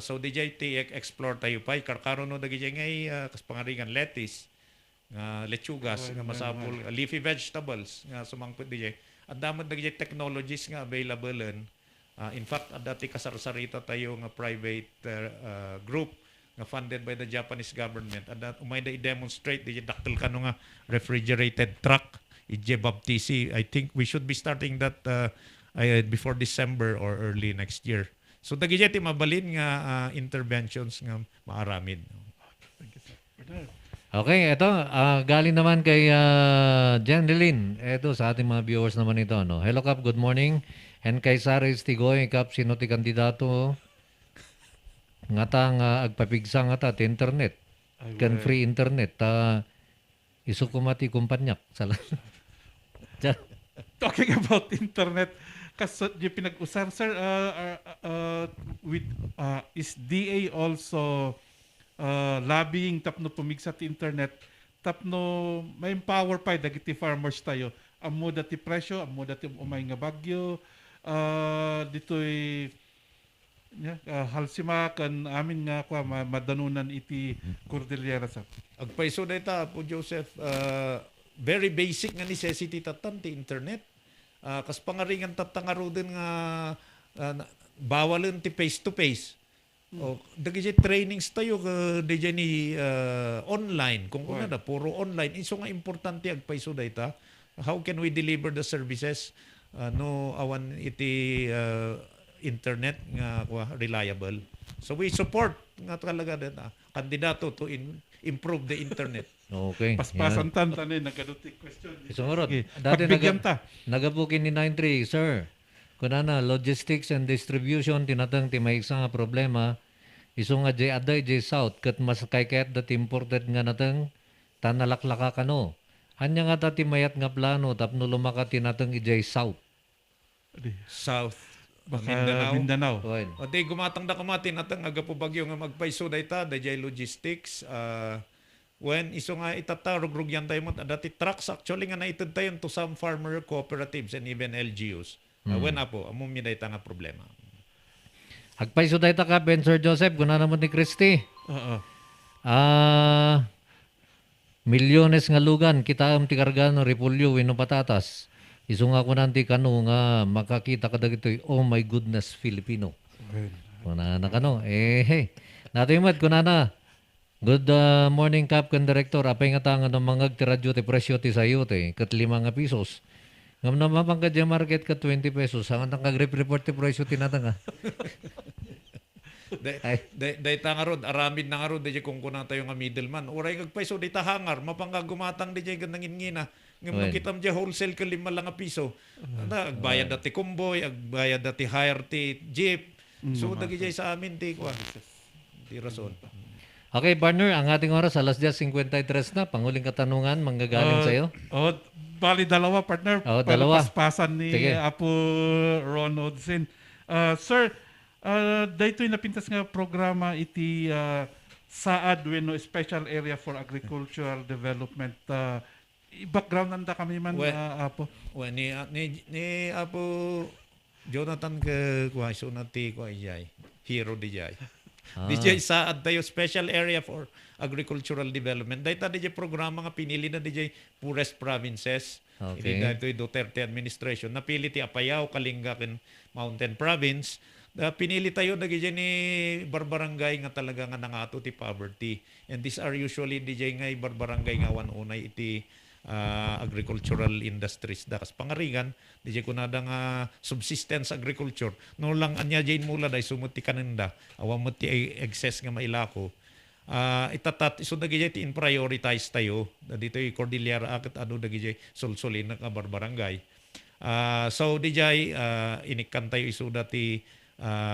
So DJ ti explore tayo pa karkaron no dagiti ngay kas pangaringan lettuce nga lechugas nga masapol leafy vegetables nga sumangput DJ. Adamod dagiti technologies nga available in fact adati kasarsarita tayo nga private group nga funded by the Japanese government. Adat umay da i-demonstrate DJ daktel kano nga refrigerated truck ije baptisi. I think we should be starting that before December or early next year. So dagiti mabalin nga interventions nga maaramid.
Thank you, sir.
Okay, ito, galing naman kay Jandeline. Ito, sa ating mga viewers naman ito. No? Hello, Kap, good morning. And kay Sara Istigoy, Kap, sino ti kandidato? Nga ta nga agpapigsa nga ta ti internet. Kan free internet. Isu kumati kumpanyak. Sala.
Talking about internet, kasi yung pinag-usar, sir, is DA also lobbying tapno pumigsa ti internet, tapno ma-empower pa dagiti farmers tayo. Amo dati presyo, amo dati umay nga bagyo, dito'y halsima kan amin nga kwa madanunan iti Cordillera sa.
Agpaiso na ita po, Joseph, very basic nga necessity tatan ti internet. Kas pangaringan tatangaro din nga bawalin ti face-to-face. O dagiti trainings tayo DJ ni online kung kuna na puro online iso nga importante agpaiso data how can we deliver the services no awan iti internet nga reliable, so we support nga talaga data kandidato to improve the internet.
Okay.
Paspasan tantanin nagaduti question.
Isungurot. Dati nagabukin ni 93, sir. Kunana, logistics and distribution, tinatang ti may isa nga problema, iso nga jay aday jay south, kat mas kayat dati imported nga natang tanalaklaka kano. Hanya nga dati mayat nga plano, tapno lumaka tinatang ijay south.
South.
Mindanao.
O di gumatang da kamatin atang aga po bagyo nga magpaiso dayta, dayjay logistics, when iso nga itatarog yan tayo mo, dati trucks actually nga naitid tayo to some farmer cooperatives and even LGUs. When po, among miday nga problema.
Agpaiso dayta ka, Ben Sir Joseph, guna naman ni Christy. Milyones nga lugan, kita am ti kargano, repulyo, wino patatas. Iso nga ko nanti kano nga makakita ka dagitoy, oh my goodness, Filipino. Kuna na kano, hey. Nato yung mat, kuna na. Good morning, Capcan Director. Apay nga tangan ng mga agtiradyo ti presyo ti sayo te, kat 5 nga pisos. Ngam na mapangkad yung market ka 20 pesos. Ang report ti presyo tinatanga.
Day nga rod, aramid na nga rod, day kung kuna tayo nga middleman. Uray kagpaiso, day hangar, mapangka gumatang day gandangin ngina. Ngam kitam dya wholesale ka 5 lang nga piso. Agbayad dati kumboy, agbayad dati hire ti jeep. So, dagi jay sa amin, ti rason.
Okay, partner, ang ating oras, alas 10:53 na. Panguling katanungan, manggagaling sa'yo.
Bali, dalawa, partner.
Dalawa.
Paspasan ni Apo Ron Odsin. Sir, dahito yung napintas nga programa iti SAAD, no, Special Area for Agricultural Development. I-background nanda kami man, Apo.
Ni Apo Jonathan so nati hero di jay. DJ SAAD tayo, Special Area for Agricultural Development. Dahil DJ programa nga pinili na DJ poorest provinces.
Okay.
Dahil Duterte administration. Napili ti Apayao, Kalinga, Mountain Province. Pinili tayo na DJ ni barbarangay nga talaga nga nangato ti poverty. And these are usually DJ nga barbarangay nga wanunay iti agricultural industries da kas pangaringan DJ ko nada nga subsistence agriculture no lang anya jain mula day sumuti kanenda awam ti excess nga mailako itatat iso dagi ti in prioritize tayo dito yung Cordillera akat ano dagi sulsulin nga barbarangay so DJ inikan tayo iso dati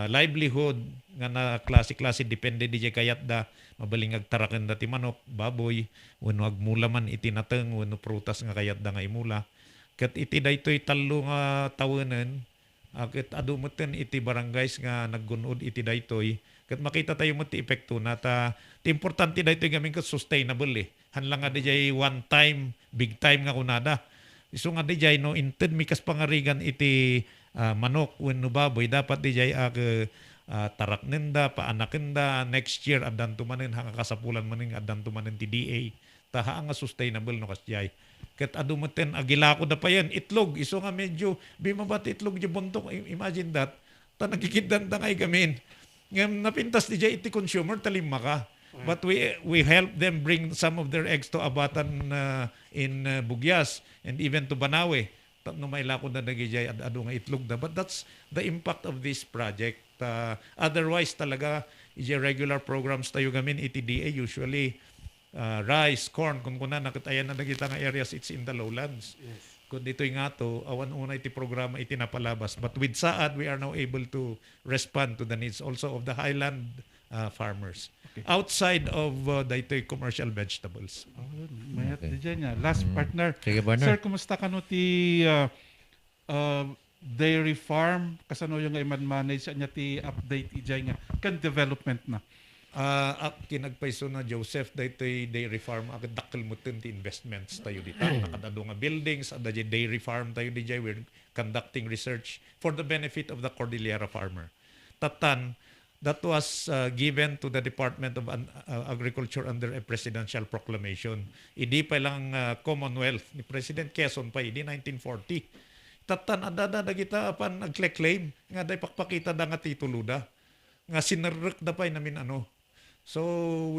livelihood nga na klase-klase depende DJ kayat da mabaling agtaraken dati manok, baboy, wano agmula man itinateng, wano prutas nga kayat da nga imula. Kat iti daytoy talo nga tawanan, kat adumutin iti barangays nga naggunod iti daytoy. Kat makita tayo mo ti epekto na ti importante daytoy gamin ka sustainable Hanlang nga dijay one time, big time nga kunada. Iso nga dijay no inted mikas pangarigan iti manok wano baboy dapat dijay tarak nenda, paanakin da, next year adan tumanin, hanga kasapulan manin adan tumanin ti DA. Taha nga sustainable no kasjay. Kat adumaten, agilako da pa yan, itlog. Iso nga medyo, bimabat itlog di buntok. Imagine that. Ta nakikidan da ngay gamin. Ngayon napintas di jay iti consumer, talim maka. But we help them bring some of their eggs to Abatan in Bugyas and even to Banawe. No mailako na nagijay adu nga itlog da. But that's the impact of this project. Otherwise talaga regular programs tayo gamin ETDA usually rice, corn, kung kuna nakatayan na nakita nga areas, it's in the lowlands. Kung dito'y nga to, awan una iti programa iti napalabas. But with Saad, we are now able to respond to the needs also of the highland farmers. Outside of dito'y commercial vegetables.
Mayat di dyan niya. Last partner.
Sige, partner.
Sir, kumusta ka no ti dairy farm? Kasano yung i-manage niya ti update ijay nga kan development na?
Kinagpaiso na Joseph, dito'y dairy farm, dakil mo ti investments tayo dito. Nakadado nga buildings, ada dyan dairy farm tayo di dyan. We're conducting research for the benefit of the Cordillera farmer. Tatan, that was given to the Department of Agriculture under a presidential proclamation. Idi pa lang Commonwealth ni President Quezon pa, idi 1940. Tatan, ada kita apan nagkle-claim, nga day pakpakita da nga tituluda. Nga sinarek da pa namin ano. So,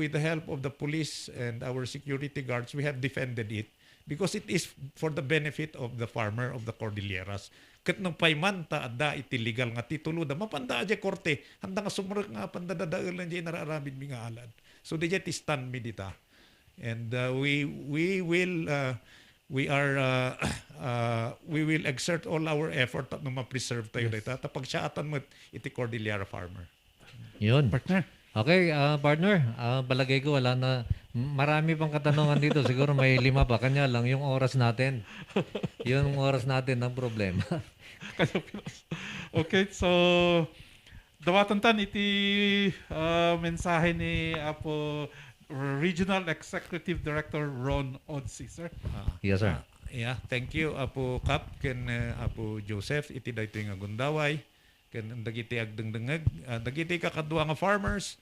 with the help of the police and our security guards, we have defended it because it is for the benefit of the farmer of the Cordilleras. Kat nung payman ta ada iti legal nga titulo da mapanda aja korte handa nga sumrek nga pandadadael lang jay nararabid mi nga alad. So di jay stand mi dita. And we will exert all our effort at ma-preserve tayo dita tapag siyaatan mo iti Cordillera farmer.
Yun.
Partner.
Okay, partner, palagay ko wala na, marami pang katanungan dito. Siguro may 5 pa. Kanya lang, yung oras natin. Yung oras natin ang problema.
Okay, so dawatan iti mensahe ni Apo Regional Executive Director Ron Odsi, sir.
Yes, sir.
Yeah, thank you Apo Kap ken Apo Joseph iti daytoy nga gundaway. Ken dagiti agdengdengeg, dagiti kakadua nga farmers,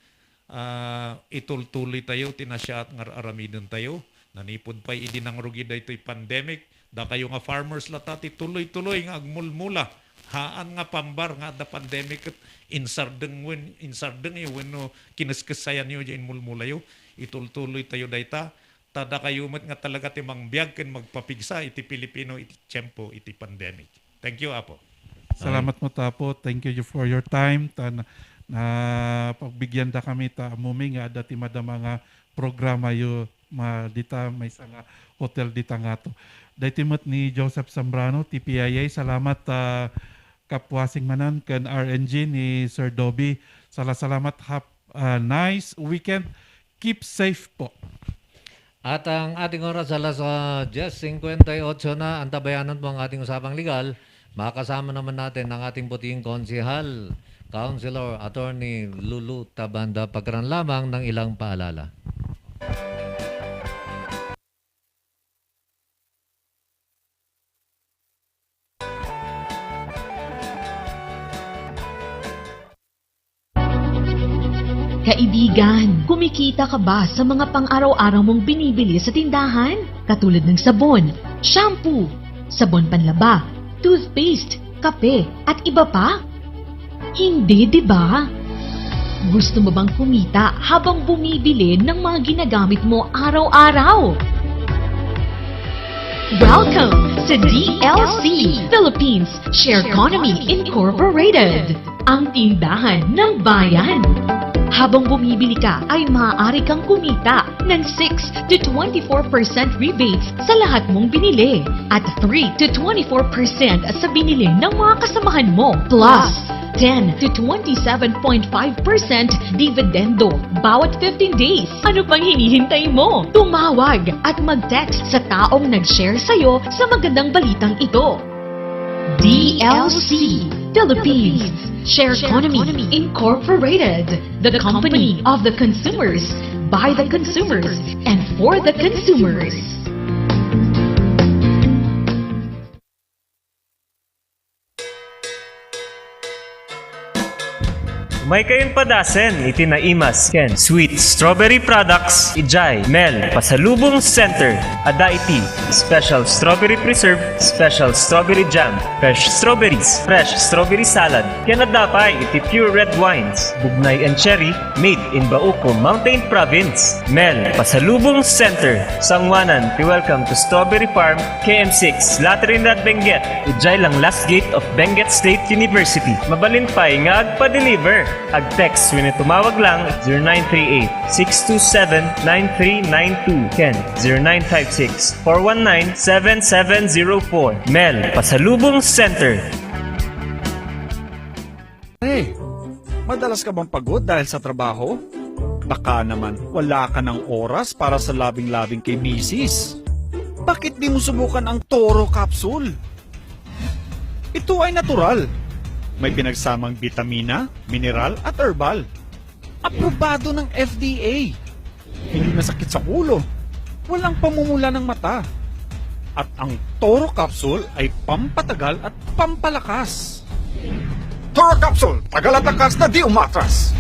itultuloy tayo, tinasyaat nga aramidon tayo, nanipod pa idi nang rugi daytoy pandemic, da kayo nga farmers latati tuloy-tuloy nga agmulmula, haan nga pambar nga da pandemic insardeng wenno kineskesayan yo diin mulmula yo, itultuloy tayo dayta, tada kayo met nga talaga ti mangbiag ken magpapigsa iti Pilipino iti tiyempo iti pandemic. Thank you Apo.
Salamat mo tapo. Thank you for your time. Na pagbigyan da kami ta muming nga dati madama nga programa yo dita may nga hotel dita nga to. Daytimot ni Joseph Zambrano TPIA. Salamat kapwasing manan ken RNG ni Sir Dobby. Salamat. Have a nice weekend. Keep safe po.
At ang ating oras alas 10:58 na, antabayanan po ang ating usapang legal. Makasama naman natin ang ating puting konsihal, Councilor Attorney Lulu Tabanda, pagkaran lamang ng ilang paalala.
Kaibigan, kumikita ka ba sa mga pang-araw-araw mong binibili sa tindahan? Katulad ng sabon, shampoo, sabon panlaba, toothpaste, kape, at iba pa? Hindi, di ba? Gusto mo bang kumita habang bumibili ng mga ginagamit mo araw-araw? Welcome to DLC Philippines Share Economy Incorporated, ang tindahan ng bayan. Habang bumibili ka ay maaari kang kumita ng 6 to 24% rebates sa lahat mong binili at 3 to 24% sa binili ng mga kasamahan mo, plus 10 to 27.5% dividendo bawat 15 days. Ano pang hinihintay mo? Tumawag at mag-text sa taong nag-share sa'yo sa magandang balitang ito. DLC Philippines Share Economy Incorporated, the company of the consumers, by the consumers, and for the consumers.
May kayong padasen, itinaimas, ken sweet strawberry products, ijay, mel, pasalubong center, ada iti, special strawberry preserve, special strawberry jam, fresh strawberry salad, ken adapay iti pure red wines, bugnay and cherry, made in Bauco Mountain Province, mel, pasalubong center, sangwanan, welcome to Strawberry Farm, KM6, Latrinidad, Benguet, ijay lang last gate of Benguet State University, mabalin pay nga agpa-deliver. Ag-text when tumawag lang 0938-627-9392. Ken, 0956-419-7704. Mel, Pasalubong Center.
Hey, madalas ka bang pagod dahil sa trabaho? Baka naman wala ka ng oras para sa labing-labing kay misis. Bakit di mo subukan ang Toro Capsule? Ito ay natural. May pinagsamang bitamina, mineral at herbal. Aprobado ng FDA. Hindi masakit sa ulo. Walang pamumula ng mata. At ang Toro Capsule ay pampatagal at pampalakas.
Toro Capsule, tagal at lakas na di umatras.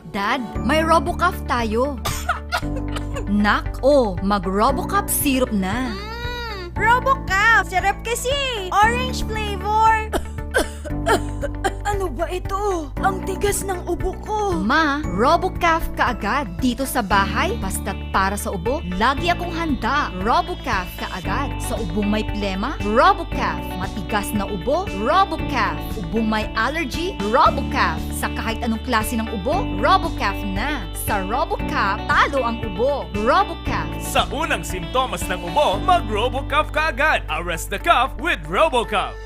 Dad, may RoboCuff tayo. Nak, mag-RoboCuff syrup na.
RoboCuff! Sarap kasi! Orange flavor! Ano ba ito? Ang tigas ng ubo ko.
Ma, RoboCuff kaagad. Dito sa bahay, basta't para sa ubo, lagi akong handa. RoboCuff kaagad. Sa ubong may plema, RoboCuff. Matigas na ubo, RoboCuff. Ubong may allergy, RoboCuff. Sa kahit anong klase ng ubo, RoboCuff na. Sa RoboCuff, talo ang ubo. RoboCuff.
Sa unang simptomas ng ubo, mag-RoboCuff ka agad. Arrest the cough with RoboCuff.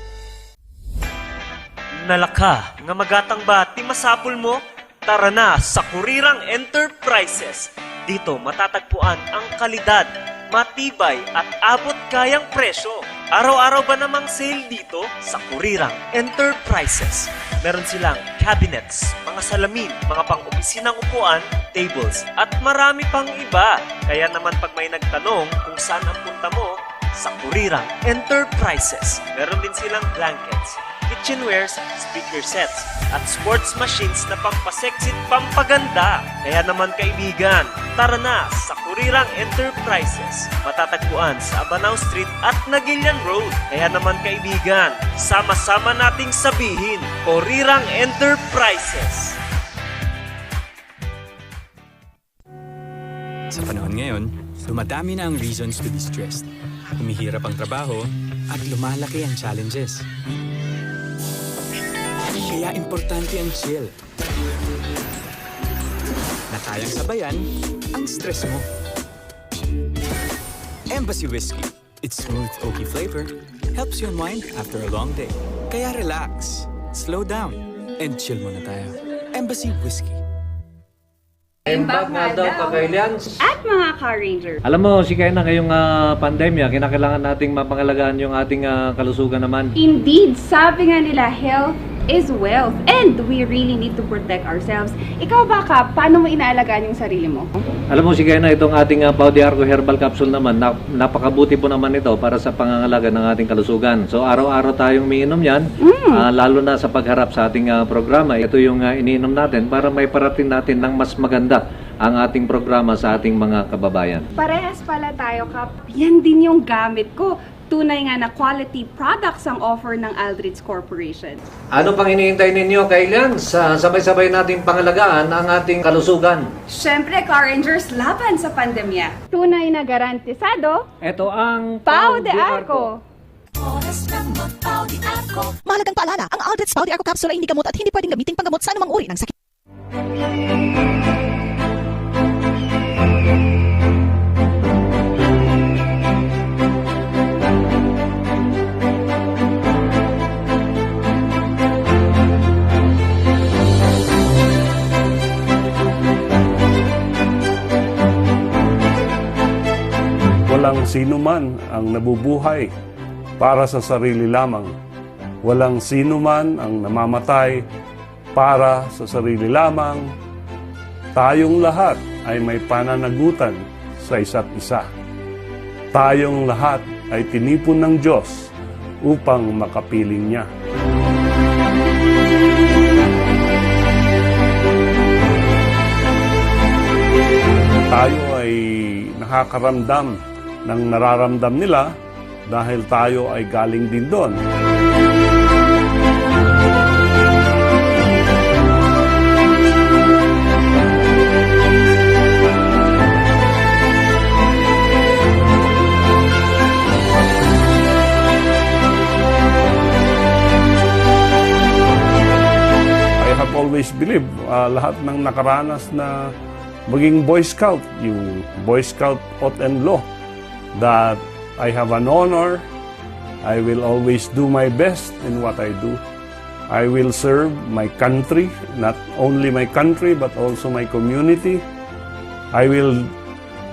Nalaka, nga magatang ba ti masapul mo? Tara na sa Kurirang Enterprises. Dito matatagpuan ang kalidad, matibay at abot kayang presyo. Araw-araw ba namang sale dito sa Kurirang Enterprises? Meron silang cabinets, mga salamin, mga pang-opisinang upuan, tables, at marami pang iba. Kaya naman pag may nagtanong kung saan ang punta mo, sa Kurirang Enterprises. Meron din silang blankets, kitchenwares, speaker sets, at sports machines na pampasexy at pampaganda. Kaya naman kaibigan, tara na sa Kurirang Enterprises. Matatagpuan sa Abanao Street at Nagilian Road. Kaya naman kaibigan, sama-sama nating sabihin, Kurirang Enterprises.
Sa panahon ngayon, dumadami na ang reasons to be stressed. Humihirap ang trabaho at lumalaki ang challenges. Kaya importante ang chill. Na kayang sabayan ang stress mo. Embassy Whiskey. Its smooth, oaky flavor helps you unwind after a long day. Kaya relax, slow down, and chill muna tayo. Embassy Whiskey.
Imbag nga daw, Kakailians.
At mga Car Ranger.
Alam mo, si Kena ngayong pandemya, kinakailangan nating mapangalagaan yung ating kalusugan naman.
Indeed, sabi nga nila, health is wealth. And we really need to protect ourselves. Ikaw ba ka, paano mo inaalagaan yung sarili mo?
Alam mo, si Kena, itong ating Pau de Arco Herbal Capsule naman, napakabuti po naman ito para sa pangangalaga ng ating kalusugan. So, araw-araw tayong umiinom yan, lalo na sa pagharap sa ating programa. Ito yung iniinom natin para may parating natin ng mas maganda ang ating programa sa ating mga kababayan.
Parehas pala tayo, Kap. Yan din yung gamit ko. Tunay nga na quality products ang offer ng Aldrich Corporation.
Ano pang hinihintay ninyo, Kailians? Sabay-sabay nating pangalagaan ang ating kalusugan.
Syempre, Car Rangers, laban sa pandemya. Tunay na garantisado,
Ito ang
Pau de Arco.
Mahalagang paalala, ang Aldrich Pau de Arco Capsule ay hindi gamot at hindi pwedeng gamitin panggamot sa anumang uri ng sakit.
Walang sino man ang nabubuhay para sa sarili lamang. Walang sino man ang namamatay para sa sarili lamang. Tayong lahat ay may pananagutan sa isa't isa. Tayong lahat ay tinipon ng Diyos upang makapiling niya. Tayo ay nakakaramdam ng nararamdam nila dahil tayo ay galing din doon. believe lahat ng nakaranas na maging Boy Scout, yung Boy Scout oath and law, that I have an honor, I will always do my best in what I do. I will serve my country, not only my country but also my community. I will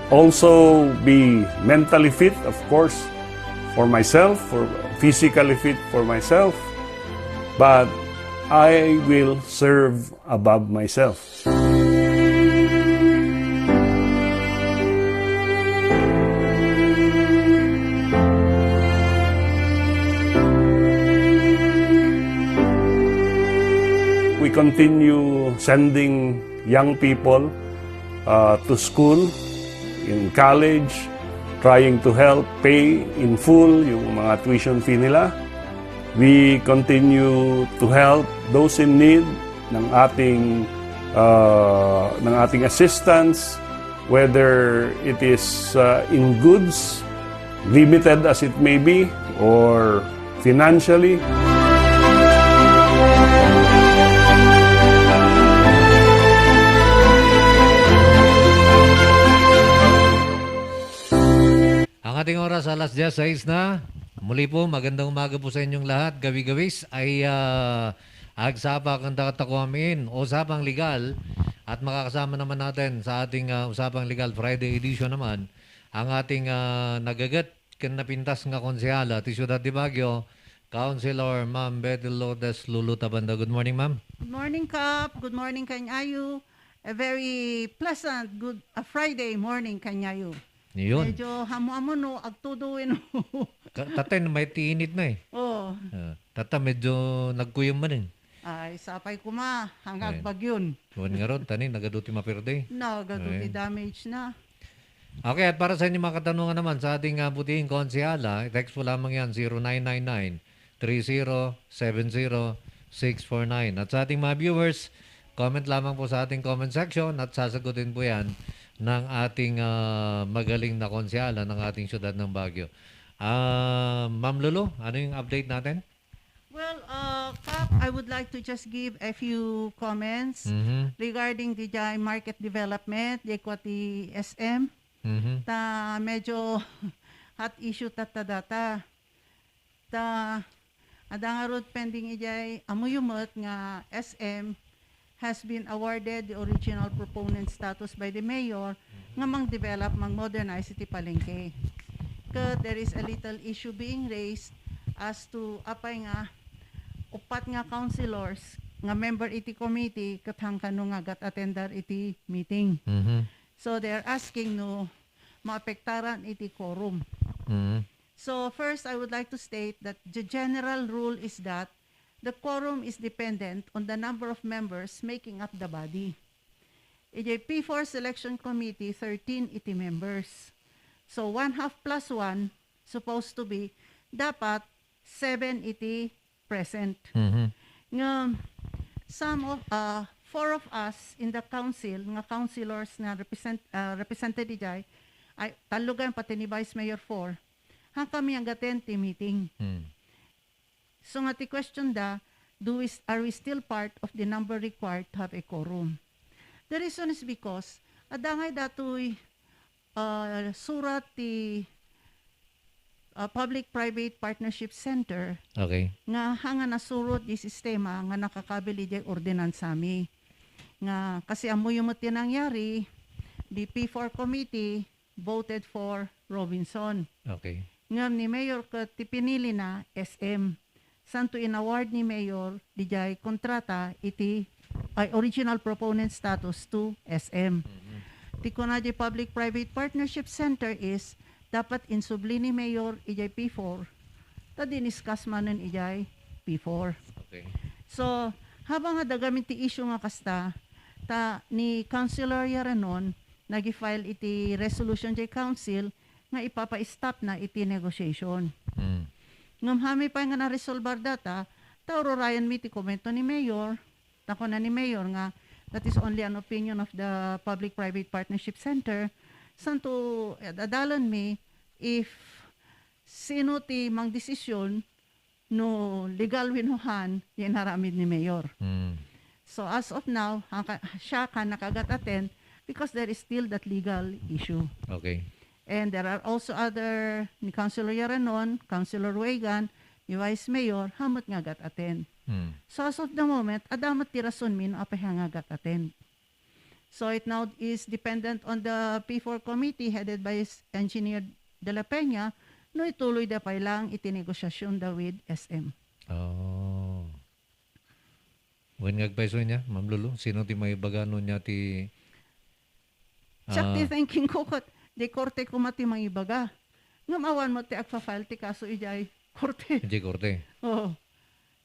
also be mentally fit, of course, for myself, for physically fit for myself, but I will serve above myself. We continue sending young people to school, in college, trying to help pay in full yung mga tuition fee nila. We continue to help those in need ng ating assistance, whether it is in goods, limited as it may be, or financially.
Ang ating oras alas 10:06 na. Muli po, magandang umaga po sa inyong lahat. Gawi-gawis ay agsapa kang takatakuamin, usapang legal. At makakasama naman natin sa ating usapang legal Friday edition naman ang ating nagagat kanapintas nga konsehala ti Ciudad de Baguio, Councilor Ma'am Betty Lourdes Lulu Tabanda. Good morning, ma'am.
Good morning, Kap. Good morning, Kanyayu. A very pleasant, good Friday morning, Kanyayu.
Yun.
Medyo hamo-hamo no, agtuduin no.
Tatay, may tiinit na eh.
Oo.
Tata, medyo nagkuyom man eh.
Ay, sapay ko ma, hanggang
Ayun.
bagyon.
Huwag nga ron, tani, nagaduti mapirde.
No, gaduti
Ayun.
damage na.
Okay, at para sa inyo mga katanungan naman sa ating butihing konsehala, text po lamang yan, 0999-3070-649. At sa ating mga viewers, comment lamang po sa ating comment section at sasagutin po yan ng ating magaling na konsehala ng ating syudad ng Baguio. Ma'am Lulu, ano yung update natin?
Well, Kap, I would like to just give a few comments regarding the market development, the equity SM. Ta medyo hot issue data. Ta adang road pending ijay amuyumot nga SM has been awarded the original proponent status by the mayor nga mang-develop, mang-modernize iti palengke. There is a little issue being raised as to apay nga upat nga councilors nga member iti committee kathang kano nga gat attendar iti meeting. So they're asking no maapektaran iti quorum. So first I would like to state that the general rule is that the quorum is dependent on the number of members making up the body. Iti P4 Selection Committee, 13 iti members. So 1/2 plus 1 supposed to be dapat 7 iti present. Nga four of us in the council, nga councilors na represented ijay, ay talugan pati ni Vice Mayor 4, hang kami ang attend ti meeting. So nga ti question are we still part of the number required to have a quorum? The reason is because adangay datoy surat ti Public-Private Partnership Center.
Okay.
Nga hanga nasurot di sistema nga nakakabili di ordinansa mi. Nga kasi amoy yung nangyari, the P4 committee voted for Robinson.
Okay.
Nga ni Mayor ka ti pinili na SM. Santo in-award ni Mayor dijay kontrata iti original proponent status to SM. Ti kunadya Public-Private Partnership Center is dapat insubli ni Mayor ijay P4 ta diniscuss manen ijay P4.
Okay.
So habang nga dagamit ti issue nga kasta ta ni Councilor Yaranon nagi-file iti resolution jay council nga ipapa-stop na iti negotiation. Ngamhami pa nga na-resolvar data, tauro Ryan mi ti komento ni Mayor, tako na ni Mayor nga, that is only an opinion of the Public-Private Partnership Center, santo adalan mi, if sino ti mang desisyon, no legal winuhan, yan naramid ni Mayor. So as of now, siya ka nakagat-attend because there is still that legal issue.
Okay.
And there are also other ni Councilor Yaranon, Councilor Wegan, ni Vice Mayor, hamot nga gat-attend. So as of the moment, adamat ti rason min apay nga gat-attend. So it now is dependent on the P4 committee headed by Engineer De La Peña no ituloy da pa lang itinegosasyon da with SM.
Oh. When ngagpaiso niya, Ma'am Lulu, sino ti may bagano niya ti...
Siya ti thinking ko kat, di korte ko mati mga ibaga. Ngamawan mo ti agpa-file ti kaso ijay korte.
Hindi korte.
Oo.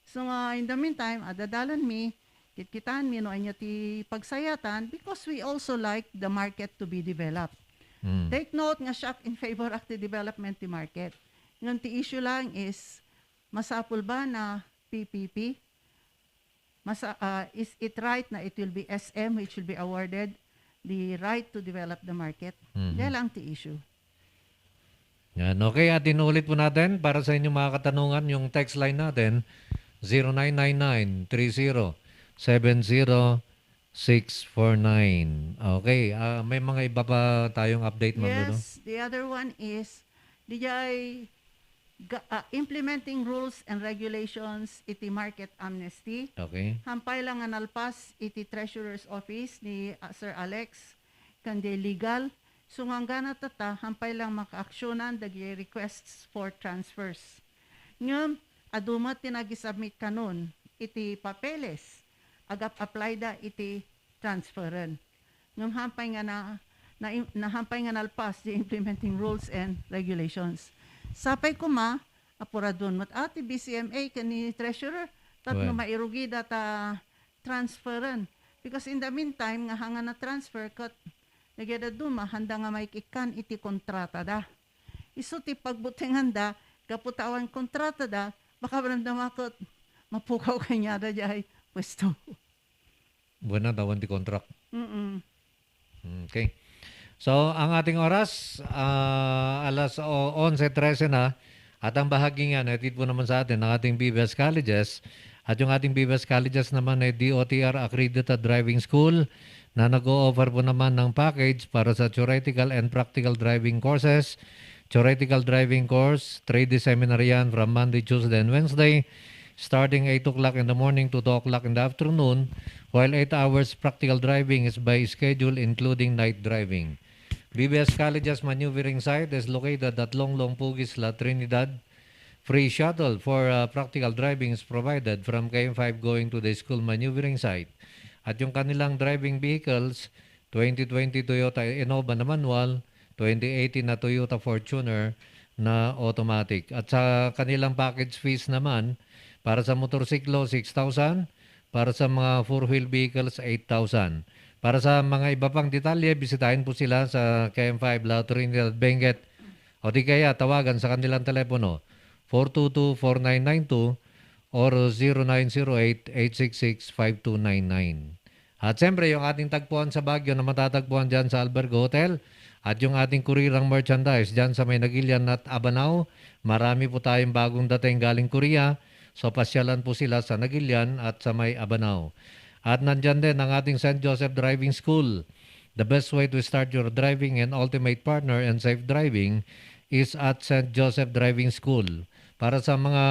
So in the meantime, adadalan mi, kitkitaan mi no anya ti pagsayatan because we also like the market to be developed. Take note nga siya in favor of the development ti market. Ngun ti issue lang is, masapul ba na PPP? Is it right na it will be SM which will be awarded the right to develop the market? Yan lang ti issue.
Yan, okay, at inulit po natin para sa inyong mga katanungan yung text line natin 0999-3070-649. Okay, may mga iba pa tayong update, Ma'am Lulu?
Yes, the other one is implementing rules and regulations iti market amnesty.
Okay.
Hampay lang nga nalpas iti Treasurer's Office ni Sir Alex kandi legal. So hanggang natata, hampay lang makaaksyonan dagi requests for transfers. Ngam, adumat tinagisubmit kanon iti papeles. Agap apply da iti transferen. Ngam hampay nga hampay nga nalpas the implementing rules and regulations. Sapay ko apuradon mat ati BCMA kani treasurer tatno mairugi data transferen because in the meantime nga hanga na transfer kat nageda duma handa nga maikikan iti kontrata da. Isu ti pagbutingan da kaputawan kontrata da baka ramdam akot mapukaw kanya da jay pwesto.
Buwan na tawan ti contract. Okay. So, ang ating oras, alas 11:13 na, at ang bahagi nga, natid po naman sa atin ng ating BBS Colleges, at yung ating BBS Colleges naman ay DOTR Accredited Driving School, na nag-o-offer po naman ng package para sa theoretical and practical driving courses. Theoretical driving course, 3D seminar yan from Monday, Tuesday, and Wednesday, starting 8 o'clock in the morning to 2 o'clock in the afternoon, while 8 hours practical driving is by schedule including night driving. BBS College's maneuvering site is located at Longlong Pugis, La Trinidad. Free shuttle for practical driving is provided from KM5 going to the school maneuvering site. At yung kanilang driving vehicles, 2020 Toyota Innova na manual, 2018 na Toyota Fortuner na automatic. At sa kanilang package fees naman, para sa motorsiklo, 6,000. Para sa mga four-wheel vehicles, 8,000. Para sa mga iba pang detalye, bisitahin po sila sa KM5 La Trinidad Benguet o di kaya tawagan sa kanilang telepono 422-4992 or 0908-866-5299. At siyempre, yung ating tagpuan sa Baguio na matatagpuan dyan sa Albergo Hotel at yung ating kurirang merchandise dyan sa May Nagilian at Abanao. Marami po tayong bagong dating galing Korea. So pasyalan po sila sa Nagilian at sa May Abanao. At nandyan din ang ating St. Joseph Driving School. The best way to start your driving and ultimate partner in safe driving is at St. Joseph Driving School. Para sa mga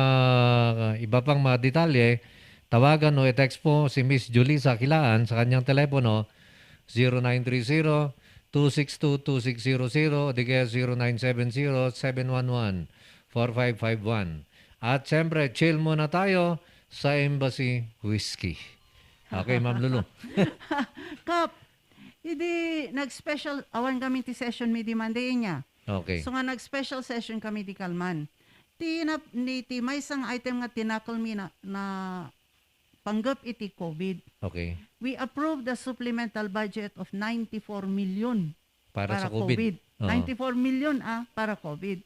iba pang mga detalye, tawagan o i-text po si Miss Julissa Kilaan sa kanyang telepono 0930-262-2600 o di kaya 0970-711-4551. At siyempre, chill muna tayo sa Embassy Whiskey. Okay, Ma'am Lulu.
Kap, hindi nag-special, awan kami ti session mi di Monday niya.
Okay.
So nga nag-special session kami di Kalman. Ti may isang item nga tinakol mi na panggap iti COVID.
Okay.
We approved the supplemental budget of 94 million
para sa COVID.
94 million para COVID.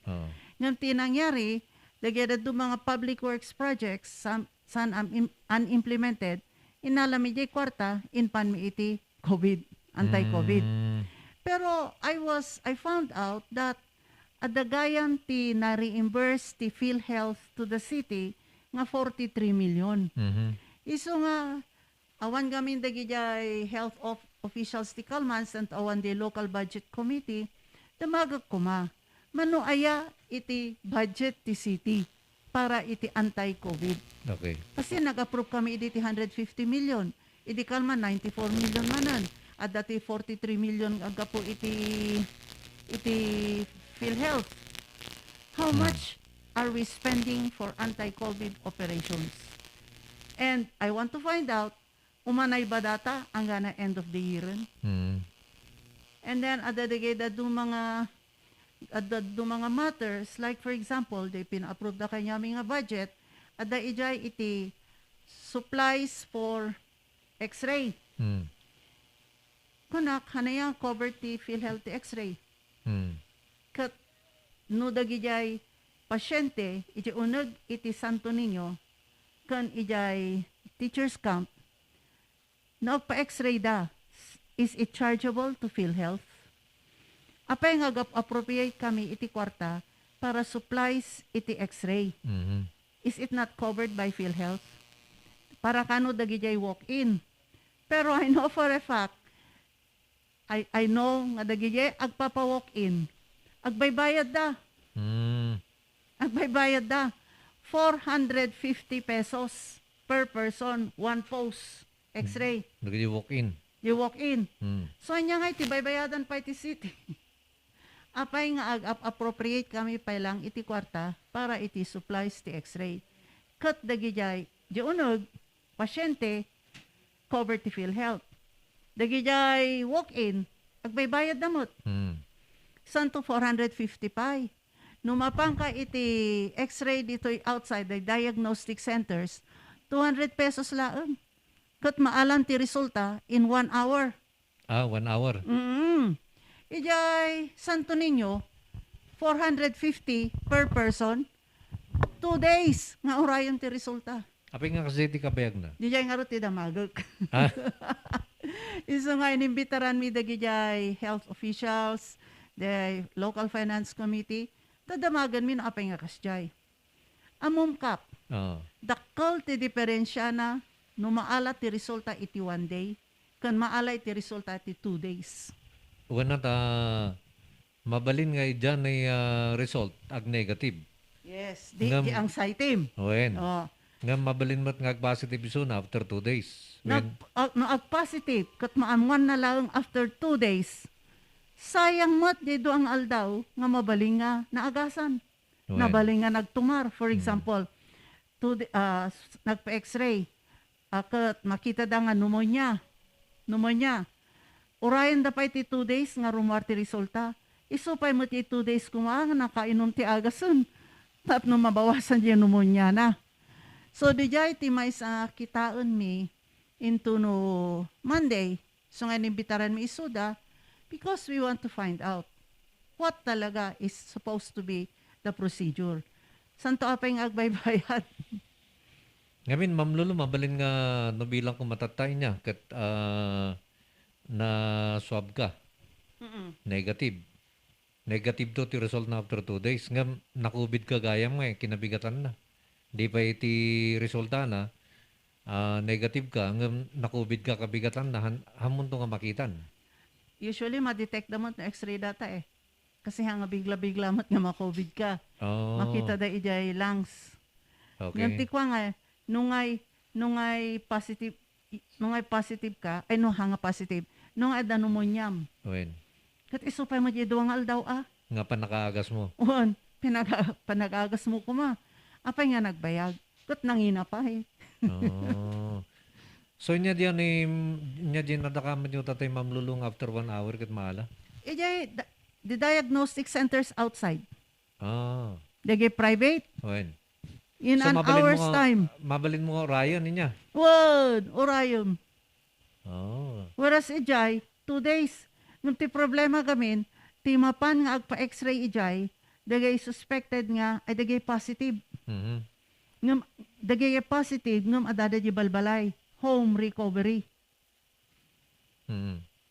Ngayon tinangyari, lagyan do mga public works projects, some unimplemented, inalami di kwarta, inpan mi iti COVID, anti-COVID. Pero I found out that adagayan ti na-reimburse ti PhilHealth to the city nga 43 million. Iso nga Awan gamin dagijay health of officials ti Kalmans and awan di local budget committee, damagag kuma. Mano aya iti budget ti city para iti anti-COVID.
Okay.
Kasi nag-approve kami iti 150 million. Iti Kalman 94 million manan. At dati 43 million aga po iti PhilHealth. How much are we spending for anti-COVID operations? And I want to find out, umanay ba data ang gana end of the year? And then, adadagay do mga matters, like for example, they pina-approve na kanya mga budget, ada ijay iti supplies for X-ray. Kunak, hanaya cover ti PhilHealth ti X-ray. Kat, no dagijay pasyente, iti unag iti Santo Niño, kan ijay teacher's camp, na pa X-ray da, is it chargeable to PhilHealth? Apay nga appropriate kami iti kwarta para supplies iti X-ray. Is it not covered by PhilHealth? Para kano dagijay walk-in. Pero I know for a fact, I know nga dagijay agpapa-walk-in. Agbaybayad da. Agbaybayad da. 450 pesos per person, one post X-ray.
Nagdi walk-in.
You walk in. So, anya nga iti baybayadan pa iti city. Apay nga appropriate kami pa lang iti kwarta para iti supplies ti X-ray. Kat dagijay, di unog, pasyente, cover ti PhilHealth. Dagijay walk-in, agbaybayad damot. Santo 450 pa. Numapang ka iti X-ray dito outside the diagnostic centers, 200 pesos laang. Kat maalam ti resulta in 1 hour.
1 hour.
Ijay Santo Niño, 450 per person, 2 days nga orayon ti resulta.
Apay nga kasi ti kabayag na.
Dijay nga ro ti damagag. Iso nga inimbitaran mi dagijay health officials, the local finance committee, tadamagan mi na apay nga kasjay. Amumkap, dakkel ti diferensya na no maala ti resulta iti 1 day, kan maala iti resulta iti 2 days.
Wala ta mabalin nga dyan ay result ag negative.
Yes, di ang saitim.
Wen. Nga mabalin mo't nga positive soon after 2 days.
No ag positive, kat maamuan na lang after 2 days. Sayang mo't di do ang aldaw nga mabaling nga naagasan. Nabaling nga nagtumar. For example, nagpa-X-ray. Kat makita da nga pneumonia. Urayan da pa iti 2 days nga rumar ti resulta. Isupay mo ti 2 days kumang nakainom ti agasun. Tapno mabawasan di pneumonia na. So di jay ti may sa kitaan mi into no Monday. So nga nimbitaran mi isuda because we want to find out what talaga is supposed to be the procedure. Santo apay nga agbaybayad.
Ngamin, Ma'am Lulu, mabalin nga nabilang kung matatay niya kat na swab ka. Negative. Negative to ti result na after 2 days. Nga nakubid ka gayam nga kinabigatan na. Di pa iti resulta na negative ka, nga nakubid ka kabigatan na hamon to nga makitan.
Usually, ma-detect naman na x-ray data eh. Kasi nga bigla-bigla mo't nga ma-COVID ka. Makita da ijay lungs.
Okay.
Nganti kwa nga, nungay positive ka, ay no hanga positive, nung ada pneumoniam.
Wen.
Kat isupay mo di duwang aldaw
Nga pa nakaagas mo.
Uwan, panagagas mo kuma. Apay nga nagbayag. Kat nangina pa eh.
So niya diyan nadakaman yung tatay Ma'am Lulung after 1 hour kat maala?
The diagnostic centers outside. Dagi private.
Wen.
In an hour's time.
Mabalin mo Orion niya.
Orion. Whereas ijay, 2 days. Nung ti problema gamin, ti mapan nga agpa x-ray ijay, dagay suspected nga, ay dagay positive. Ngam, dagay positive, ngam adada di balbalay. Home recovery.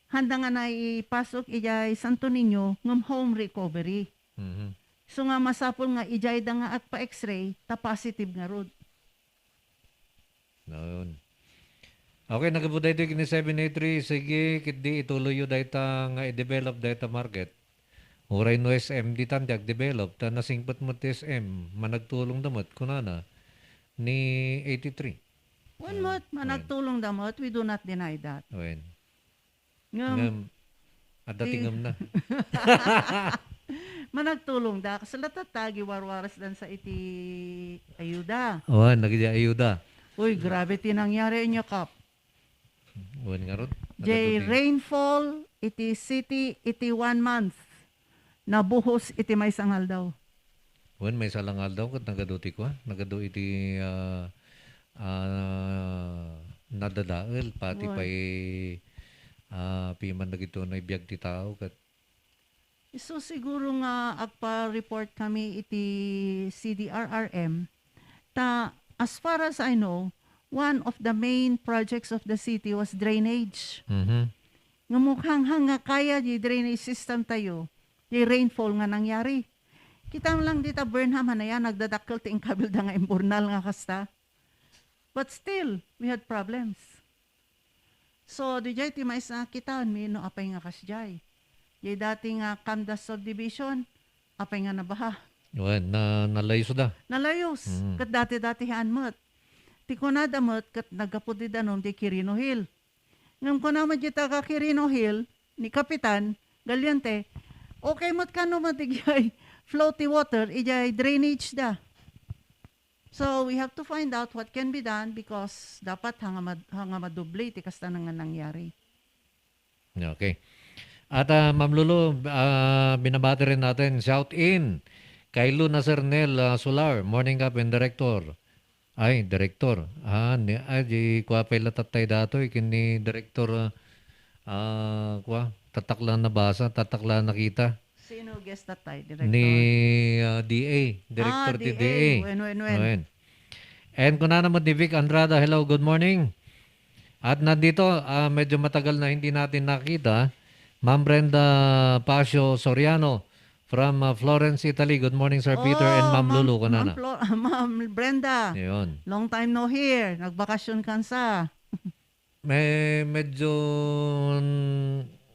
Handa nga na ipasok ijay Santo Niño, ngam home recovery. So nga masapol nga ijay da nga agpa x-ray, ta positive nga rod.
Noon. Okay, nagabuday ito kini 783. Sige, kiti ituloy yun data nga i-develop data market. Uray no SM di tan develop ta nasingpat mo ti SM managtulong damot kunana ni 83.
One month, managtulong damot, we do not deny that.
Wen.
Ngam,
Adatingam na.
managtulong da. Kasi latatagi warwaras dan sa iti ayuda.
Wan, nagija ayuda.
Uy, grabe tinangyari niya, Kap.
Wan nga ron.
Jay rainfall, iti city, iti 1 month. Nabuhos, iti may sangal daw.
Wan, may salangal daw kat nagaduti ko. Nagadu iti nadadael pati
Wan.
pa'y piman na gito na ibiyag ti tao kat
So siguro nga agpa-report kami iti CDRRM ta as far as I know, one of the main projects of the city was drainage. Nga mukhang nga kaya di drainage system tayo, di rainfall nga nangyari. Kita mo lang dita Burnham na yan, nagdadakkel ti kabil da nga imburnal nga kasta. But still, we had problems. So, di jay ti mais na kitaan mi no apay nga kasjay. Di dati nga Camdas subdivision, apay nga nabaha.
wan, nalayos da.
Nalayos. Kat dati-dati hanmot. Ti kunadamot kat nagapudi danom di Quirino Hill. Ngam kunamad di taga Quirino Hill, ni Kapitan, galyante, okay mot ka no matigyay floaty water, ijay drainage da. So, we have to find out what can be done because dapat hanga madubli ti kasta nga nangyari.
Okay. At Ma'am Lulu, binabati rin natin, shout in kay Luna Cernel Solar, Morning Cup and Director. Ay, Director. Di kwa pala tatay dato, kini Director, tataklan na basa, tataklan nakita.
Sino guest tatay? Director?
Ni DA, Director ti DA.
When.
And kung na naman ni Vic Andrada, hello, good morning. At nandito, medyo matagal na hindi natin nakita, Ma'am Brenda Pasio Soriano from Florence, Italy. Good morning, Sir Peter and Ma'am Lulu. Kanana.
Ma'am Brenda.
Yun.
Long time no here. Nagbakasyon kan sa.
Medyo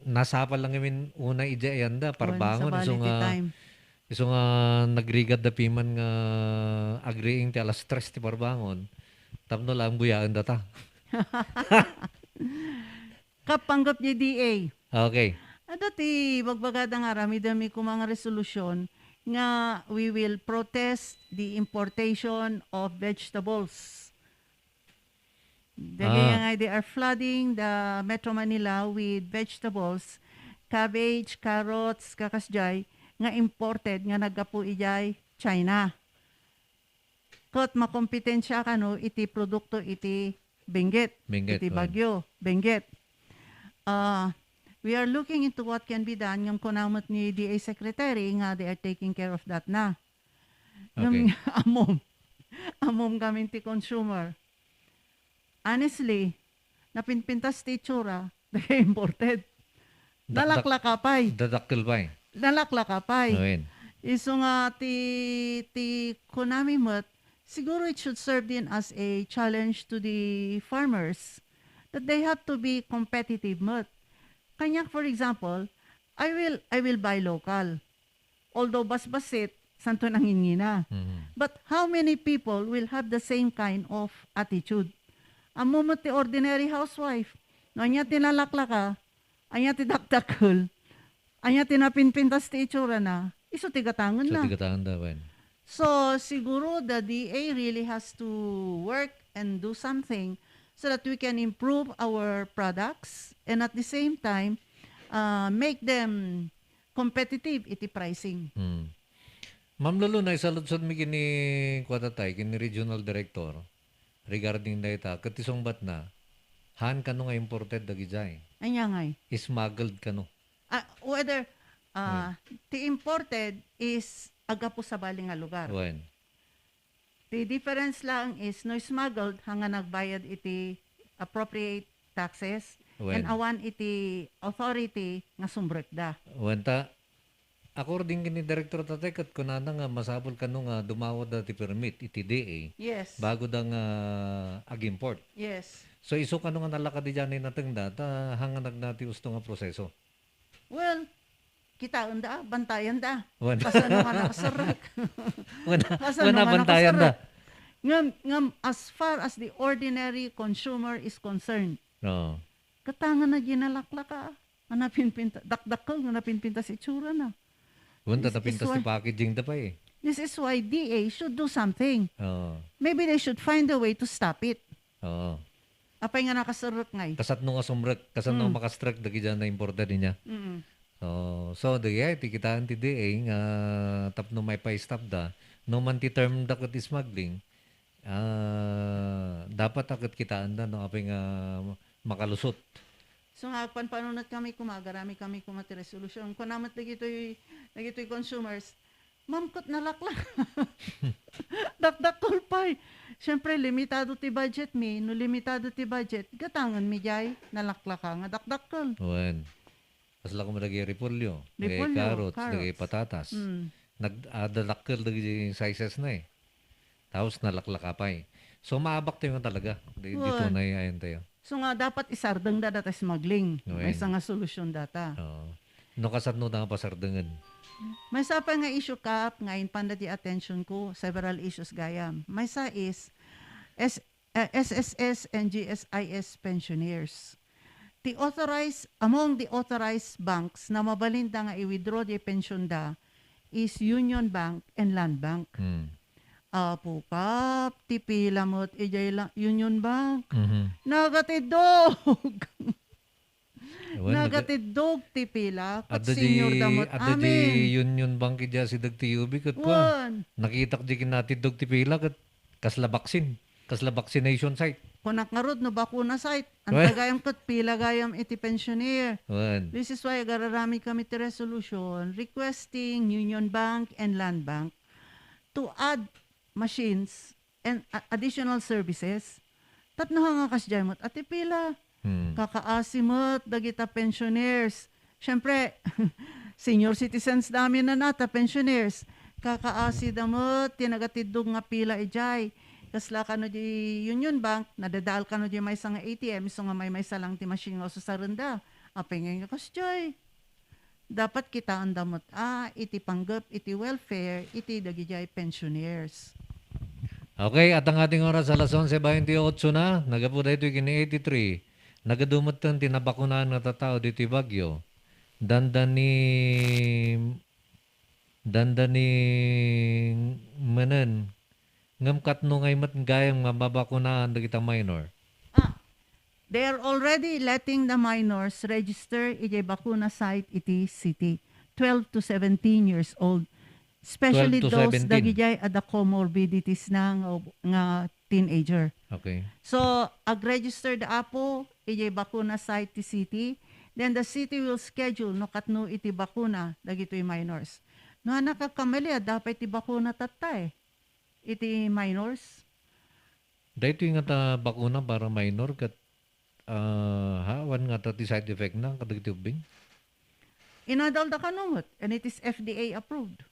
nasapal lang kami una ijayanda parbangon iso nga nagrigad da piman nga agreeing ti alas 3 ti parbangon tapno lang buyaan data.
Kapanggap ni DA.
Okay.
Dati bagbagada nga rami-dami ko mga resolusyon nga we will protest the importation of vegetables. Nga they are flooding the Metro Manila with vegetables, cabbage, carrots, kakasjay, nga imported, nga nagapu ijay China. Kot makompetensya ka no, iti produkto iti Benguet, iti Bagyo, Benguet. We are looking into what can be done. Yung kunamot ni DA Secretary, nga they are taking care of that na.
Okay.
Amom kami ti consumer. Honestly, napinpintas ti tsura, imported. Nalaklakapay.
Dadakkel pa eh.
Nalaklakapay.
Awin.
Iso nga ti kunami mat, siguro it should serve din as a challenge to the farmers that they have to be competitive mat. Kanya, for example, I will buy local. Although basbasit, santo nangingina. But how many people will have the same kind of attitude? Ang moment ti ordinary housewife, no anya tinalaklaka, anya ti dakdakul, anya tinapinpintas ti itsura na, iso tigatangan na. So, siguro the DA really has to work and do something so that we can improve our products and at the same time, make them competitive iti pricing.
Ma'am Lulu, naisaludsod mi kini Kwatatay, kini Regional Director, regarding data, katisong bat na, han kano nga imported dagijay?
Anya ngay?
Smuggled kano?
Whether ti imported is agapo sa bali nga lugar.
When?
The difference lang is no smuggled hanga nagbayad iti appropriate taxes
When?
and awan iti authority nga sumbrek da.
Wanta, according ni Director Tatekat, kung nga masabol ka nung dumawad na ti permit, iti DA,
Yes.
bago da nga ag-import.
Yes.
So iso ka nung nalaka di dyan natang data, hanganag nati gusto nga proseso.
Well, kita da, bantayan da.
Wala.
Kasano nga nakasarak.
Wala bantayan da.
Ngam, as far as the ordinary consumer is concerned,
No.
katangan na ginalaklak ka. Hanapin pinta, dakdakal, hanapin pinta si tsura na.
Wala
This
tapintas
is
ni packaging da pa eh.
This is why DA should do something.
Oo.
Maybe they should find a way to stop it.
Oo.
Apay nga nakasarak ngay.
Kasat nung asumrek, kasat nung makastrek dagi dyan na importer niya.
Mm.
So dagi ti kitaan ti DA nga tapno may pa-stop da. No man ti term da kat smuggling, dapat akit kitaan da no apay nga makalusot.
So nga panunat kami kumagarami kami kumati resolution. Kung namat nagito'y consumers, mamkot nalaklak. Dakdakol pa'y. Siyempre, limitado ti budget mi. No limitado ti budget, gatangan mi jay, nalaklak ka nga dakdakol.
Wen. Kasla ko malagi repolyo,
Repolyo,
carrots,
carrots.
lagay patatas.
Mm.
Nagdalakkel dagi sizes na eh. Tapos nalaklak pa eh. So maabak tayo nga talaga. Dito
Wen.
na ayon tayo.
So nga dapat isardeng data smuggling. May
Wen.
isa nga solusyon data.
Oo. No kasat no na pasardengan.
May isa pa nga issue kap, ngayon panda di attention ko, several issues gayam. May isa is SSS and GSIS pensioners. Among the authorized banks na mabalinda nga i-withdraw di pension da is Union Bank and Land Bank. Apo kap, tipila mo't ijay lang, Union Bank. Nagatidog! Nagatidog tipila, kat senior damot
Ada
amin.
di Union Bank idya si Dagtiyubi kat pa.
Wan.
Nakita ko di kinatidog ti pila kat kasla vaccination site.
Kunak nga rod no bakuna site. Ang
Wan.
tagayam kat pila gayam iti pensioner.
Wan.
This is why agararami kami ti resolution requesting Union Bank and Land Bank to add machines and additional services. Tapno nga kasjay mo't ati pila. Kakaasimot dagita pensioners. Siyempre, senior citizens namin na nata pensioners. Kakaasi damot, tinagatidog nga pila ijay. Kasla ka no di Union Bank, nadadal ka no di may nga ATM, so nga may salang ti machine nga sa renda. Apay nga kasjay. Dapat kita ang damot, iti panggap, iti welfare, iti dagijay pensioners.
Okay, at ang ating oras alas 11:28 na. Nagapo dito kini 83. Nagadumot tan tinabakunan na tatao dito Bagyo. Dandani manen. Ngamkat no ngay mat gayang mababakunahan dagita minor.
They are already letting the minors register iti bakuna site iti city. 12 to 17 years old. Especially
12 to
those
17.
dagijay ada comorbidities na nga teenager.
Okay.
So, ag-register the apo, iti bakuna site ti city. Then the city will schedule no katno iti bakuna dagitoy minors. No nakakamali dapat iti bakuna tatay. Iti minors.
Dito nga ta bakuna para minor kat hawan nga ta ti side effect na kadagiti ubing.
Inadal da kanungot and it is FDA approved.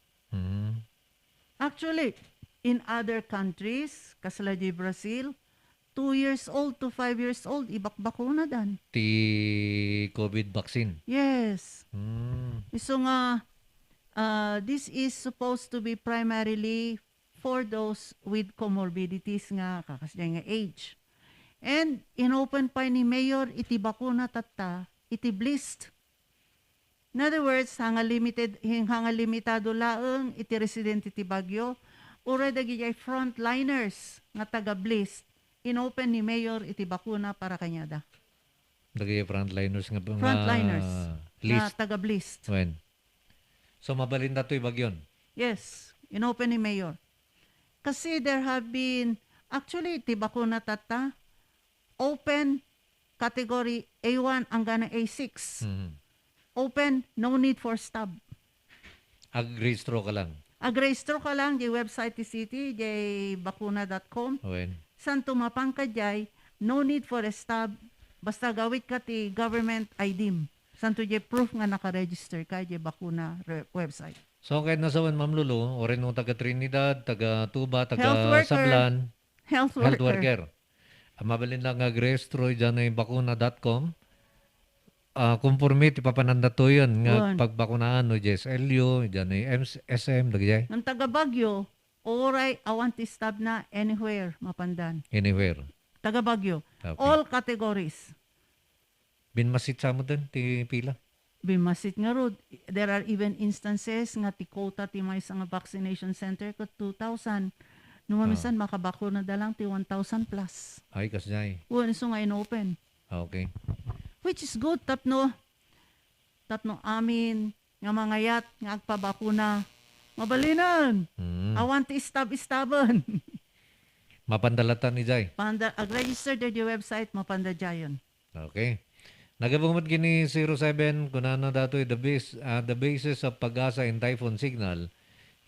Actually, in other countries, kasala di Brazil, 2 years old to 5 years old, ibakbakuna dan.
Ti COVID vaccine.
Yes.
Hmm.
So nga, this is supposed to be primarily for those with comorbidities nga kakasya nga age. And inopen pa ni Mayor iti bakuna tatta, iti blist. In other words, hanga limitado laeng iti residente ti Bagyo, ura dagijay frontliners nga taga-blist. Inopen ni Mayor iti bakuna para kanyada.
Dagay frontliners nga
Frontliners
list.
na taga-blist.
When? So mabalinda to'y bagyon.
Yes, inopen ni Mayor. Kasi there have been, actually, iti bakuna tata, open category A1 hanggang A6. Open, no need for stub.
Ag-registro ka lang.
Ag-registro ka lang, di website ti city, di bakuna.com.
When?
San tumapang ka jay, no need for a stub, basta gawit ka ti government ID. Santo je proof nga naka-register ka je bakuna website.
So, kahit nasawan, Ma'am Lulu, o rin nung taga Trinidad, taga Tuba,
Health
taga
worker.
Sablan,
Health
health
worker.
worker. Mabalin lang agrestro dyan ay bakuna.com. Conformity papananda to yun nga
Yun.
pagbakunaan no JSLU, dyan ay SM, lagi
Ng taga Bagyo, oray awanti stab na anywhere mapandan.
anywhere.
Taga Bagyo.
Okay.
All categories.
Binmasit sa mo din, ti pila.
Bimasit nga rod. There are even instances nga ti quota ti may nga vaccination center ko 2,000. Numamisan makabako na dalang ti 1,000 plus.
Ay, kasjay.
Uwan iso nga in-open.
Okay.
Which is good. Tapno amin nga mga yat nga agpabakuna. Mabalinan. Awan ti istab-istaban.
Mapandalatan ni Jay.
Ag-register der di website, mapanda jayon.
Okay. Nagabungmat gini 07 kung ano datoy the basis of pag-asa in typhoon signal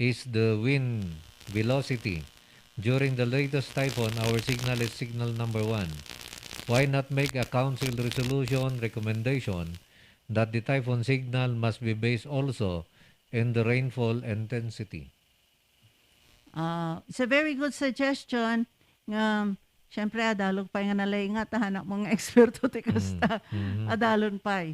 is the wind velocity. During the latest typhoon, our signal is signal number 1. Why not make a council resolution recommendation that the typhoon signal must be based also in the rainfall intensity?
It's a very good suggestion. Siyempre, adalog pa nga nalay nga, tahanak mga eksperto ti kasta. Adalon pa.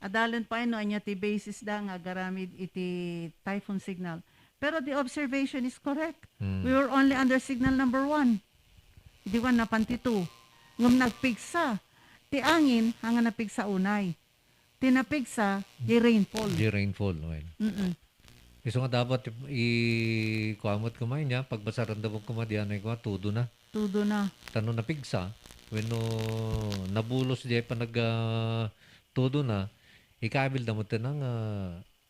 Adalon pa, no, anya ti basis da nga garamid iti typhoon signal. Pero the observation is correct. We were only under signal number 1. Di ba napanti 2. Ngum nagpigsa. Ti angin, hanga napigsa unay. Ti napigsa, di rainfall.
Di rainfall. Well. Iso nga dapat i-kuamot kumain niya, pagbasaran daw kumadiyan ay kuha, tudo na.
Tudo na.
Tanong na pigsa, when nabulos diya pa tudo na, ikabil na mo ng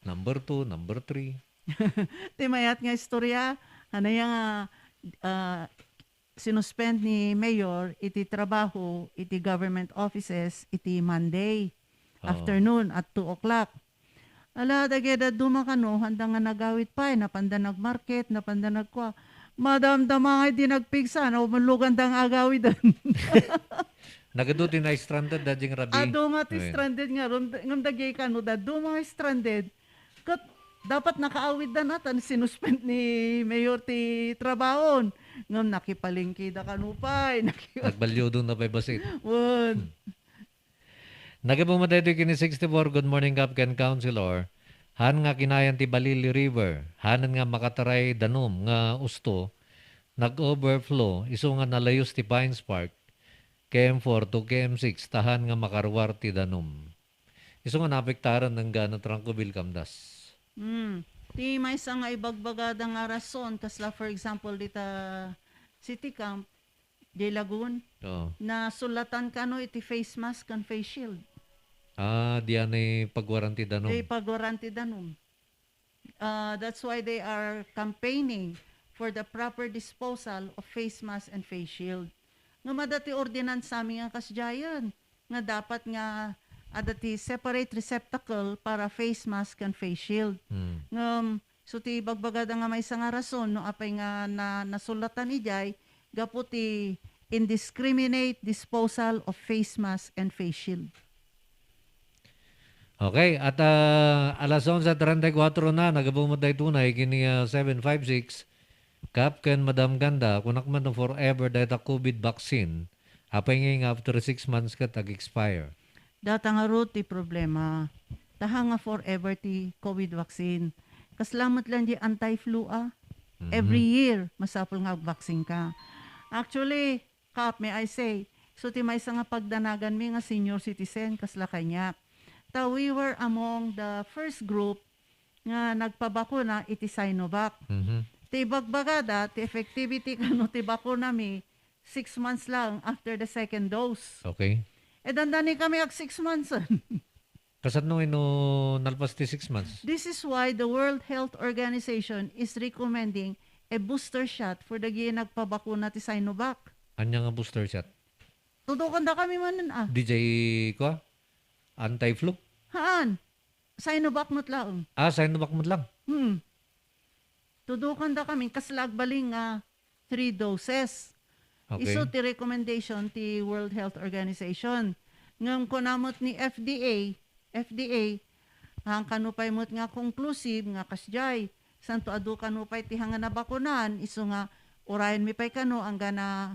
number 2, number 3.
Ti mayat nga istorya, ano yung sinuspend ni Mayor iti trabaho, iti government offices, iti Monday afternoon at 2 o'clock. Ala, dageda dumakano, handa nga nagawit pa, napanda nagmarket, napanda nagkwa. Madam, damangay di nagpigsa, na umulugan dang agawid doon.
Nagaduti na stranded, dajing rabi.
Ado nga ti stranded nga, ngam dagay ka no, dado mga stranded. Kat, dapat nakaawid na natin, sinuspend ni Mayor ti trabahon. Ngam nakipalingki da kanupay.
Nagbalyo doon na pa'y basit.
Won.
Nagabumatay kini 64, good morning Capcan Councilor. Han nga kinayan ti Balili River, hanan nga makataray danom nga usto, nag-overflow, iso nga nalayos ti Pines Park, KM4 to KM6, tahan nga makarwar ti danom. Iso nga napektaran ng gana Tranquil Camdas.
Ti may isa nga ibagbagada nga rason, kasla for example dita City Camp, J. Lagoon, na sulatan ka no iti face mask and face shield.
Diyan ay pagwaranti danom.
Pagwaranti danom. That's why they are campaigning for the proper disposal of face mask and face shield. Nga madati ordinance sa amin nga kasjayan, nga dapat nga adati separate receptacle para face mask and face shield. So ti bagbagada nga may nga rason, no apay nga nasulatan ijay, gaputi indiscriminate disposal of face mask and face shield.
Okay, at alas 11:34 na, nagabumuday tunay, kini 756, Capcan Madam Ganda, kunak man ng forever dahil COVID vaccine, apay ngayon after 6 months ka tag-expire.
Data nga root ti problema, taha nga forever ti COVID vaccine. Kaslamat lang di anti-flu Every year, masapol nga vaccine ka. Actually, Kap, may I say, so ti may nga pagdanagan mi nga senior citizen, kasla kanya. We were among the first group nga nagpabakuna iti Sinovac. Ti bagbagada, ti effectivity kano ti bakuna mi 6 months lang after the second dose.
Okay.
Dandani kami 6 months.
Kasat nung nalpas ti 6 months?
This is why the World Health Organization is recommending a booster shot for the nagpabakuna ti Sinovac.
Anya nga booster shot?
Tudukan da kami manan
DJ ko? Anti-flu?
Haan? Sinovac not lang.
Sinovac mo lang?
Tudukan da kami kaslagbaling 3 doses.
Okay.
Iso ti recommendation ti World Health Organization. Ngam kunamot ni FDA, FDA, ang kanupay mo't nga conclusive nga kasjay, santo adu kanupay ti hanga na bakunan, iso nga urayan mi pay kano ang gana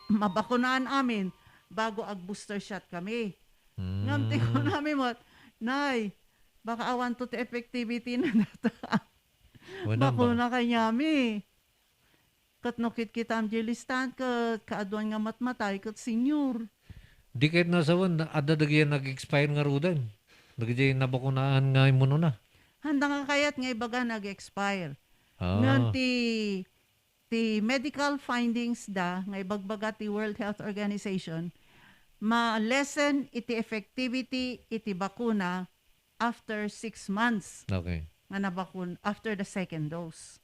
mabakunaan amin bago ag booster shot kami. Ngamti ko namin mo, Nay, baka awan to ti effectivity na data. Bakuna kanyami. Kat nukit kita am jilistan, kat kaaduan nga matmatay, kat senior.
Di kahit nasawan, adadagyan nag-expire nga rudan. Nagdyan nabakunaan nga imuno na.
Handa nga kayat nga ibaga nag-expire.
Ah.
Ngan ti medical findings da, nga ibagbaga ti World Health Organization, ma-lessen iti effectivity iti bakuna after 6 months.
Okay.
Nga nabakun after the second dose.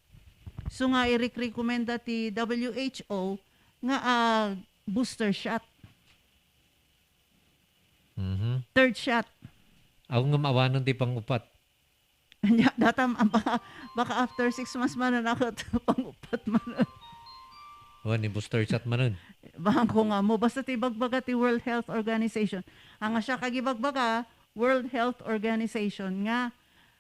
So nga i-recommenda ti WHO nga booster shot. Third shot.
Ako nga maawanan ti pangupat.
Datam baka after 6 months man na ako pangupat man.
Ni booster shot man nun.
Baka ko nga mo basta ti bagbaga ti World Health Organization. Ang siya kagibagbaga World Health Organization nga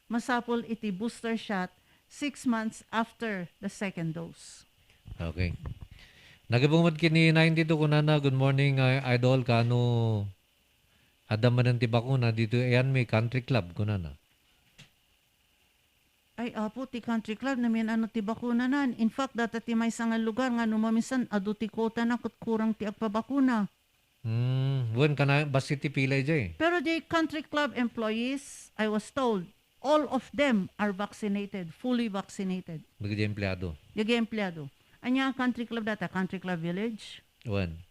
masapol iti booster shot 6 months after the second dose.
Okay. Nagabungad kini 92 ko na good morning idol kano adam man ti bakuna dito ayan may country club ko na.
Ay apo ti country club namin ano ti bakuna nan. In fact data ti may sangal lugar nga numamisan adu ti kota na ket kurang ti agpabakuna.
Wen kana basi ti pilay jay.
Pero the country club employees, I was told, all of them are vaccinated, fully vaccinated.
Nagdi empleyado.
Yung empleyado. Anya country club data, country club village.
Wen.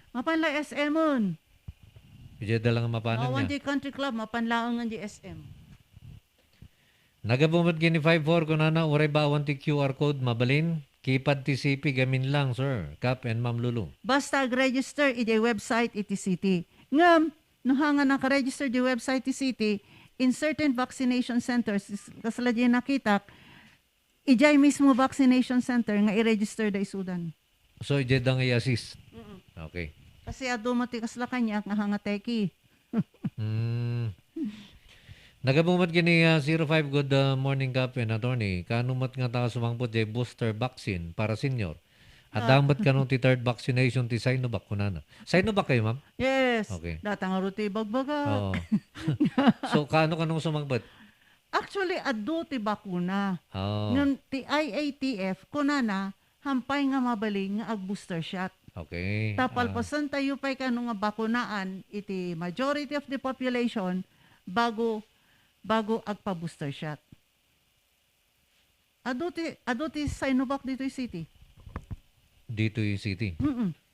Mapanla SM mon.
Ije dalang mapanan
Wan
niya.
di country club mapanlaang nga di SM.
Nagabungad kini 54 ko na uray bawan ti QR code mabalin. Kipad ti CP gamin lang sir. Kap and Ma'am Lulu.
Basta ag-register iti website iti city. Ngam, nuhanga naka-register di website iti city, in certain vaccination centers, kasala di nakita, ijay mismo vaccination center nga i-register da isudan.
So ije dang i-assist. Okay.
Kasi adumati kasla kanya nga hangateki.
Nagabumad kini 05 good morning Captain Attorney. Kanumat nga tao sumangpot jay booster vaccine para senior. At damat kanong ti third vaccination ti Sinovac kunana. Sinovac kayo ma'am?
Yes.
Okay.
Datang aruti bagbaga.
Oo. So kanong sumangpot?
Actually adu ti bakuna.
Oh.
Ngam ti IATF kunana hampay nga mabaling nga ag booster shot.
Okay.
Tapalpasan tayo pa'y kanong nga bakunaan iti majority of the population bago agpa-booster shot. Ado ti Sinovac dito yung city.
Dito yung city.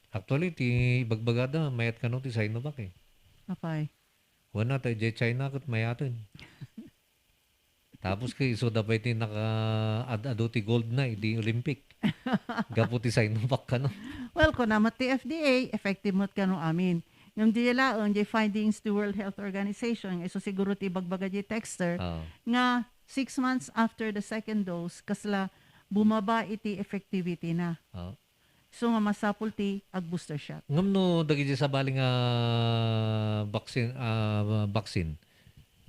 Actually, ti bagbagada, mayat ka no ti Sinovac eh.
Apay.
Wana tayo jay China kat mayatin. Tapos kay so dapat ti naka-ado ti gold na, di Olympic. Gapo ti Sinovac ka no.
Well, kung naman ti FDA, effective mo't ka no amin. Yung di laon, di findings to World Health Organization, iso siguro ti bagbaga di texter, nga 6 months after the second dose, kasla bumaba iti effectivity na. So nga masapul ti ag booster shot.
Ngam no, dagi sa baling vaccine.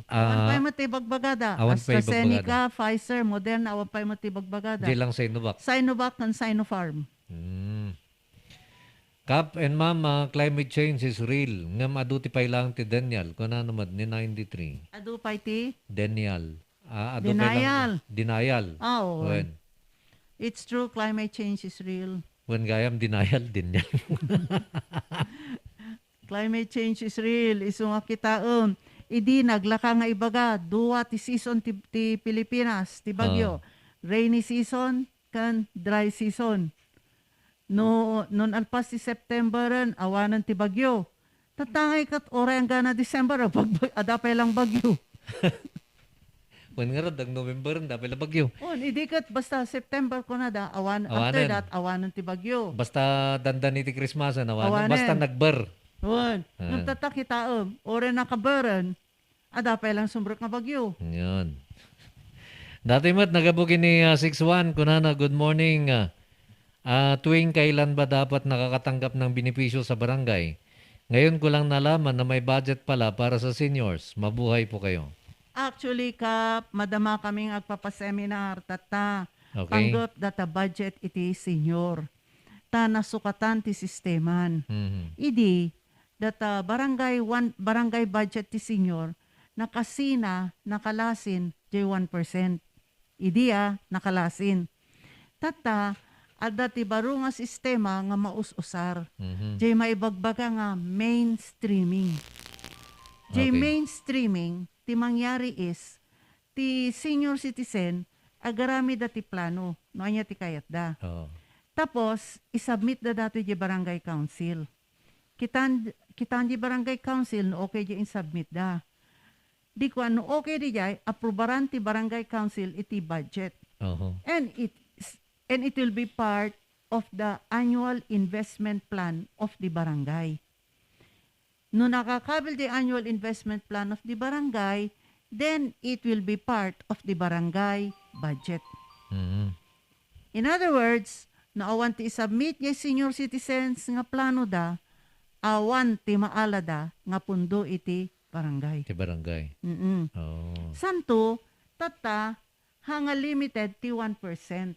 Awan pa mo ti bagbagada. AstraZeneca, Pfizer, Moderna, awan pa mo ti bagbagada.
Di lang Sinovac.
Sinovac and Sinopharm.
Kap and Ma'am, climate change is real. Ngam adu ti pailang ti Daniel. Kuna naman ni 93.
Adu pa ti?
Daniel.
Denial.
Denial.
Oh. It's true, climate change is real.
When gayam denial, denial.
Climate change is real. Iso nga kita idi naglaka nga ibaga. Duwa ti season ti Pilipinas, ti bagyo. Rainy season kan dry season. Non alpas ti Septemberan, awanan ti bagyo. Tatangay kat oray ang gana December, adapay lang bagyo.
When nga rad, November, adapay lang bagyo.
Hindi kat basta September ko na da, after that, awanan ti bagyo.
Basta dandan iti Christmas, awanan. Basta nagbar.
Nung tatakita, oray nakabaran, adapay lang sumbrok nga bagyo.
Yan. Dati mat, nagabugin ni 6-1, kunana, good morning. Tuwing kailan ba dapat nakakatanggap ng benepisyo sa barangay? Ngayon ko lang nalaman na may budget pala para sa seniors. Mabuhay po kayo.
Actually, Kap, madama kaming agpapaseminar, tata.
Okay.
Panggot data budget iti senior. Ta nasukatan ti sisteman.
Mhm.
Idi, data barangay budget ti senior, nakasina, nakalasin, jay 1%. Idi nakalasin. Tata, adda ti baro nga sistema nga maus-usar.
Mhm.
Jay maibagbaga nga mainstreaming. Jay
Okay.
mainstreaming, ti mangyari is, ti senior citizen, agarami da ti plano, no anya ti kayat da.
Oo.
Tapos, isubmit da dato di barangay council. Kitan di barangay council, no okay di insubmit da. Di ko ano okay di jay, aprobaran ti barangay council iti budget.
Oho.
And it will be part of the annual investment plan of the barangay. No nakakabil the annual investment plan of the barangay, then it will be part of the barangay budget.
Mhm.
In other words, naawan ti submit yung senior citizens nga plano da, awan ti maala da nga pundo iti barangay.
Ti barangay.
Mm-mm.
Oh.
Santo, tata, hanga limited ti 1%.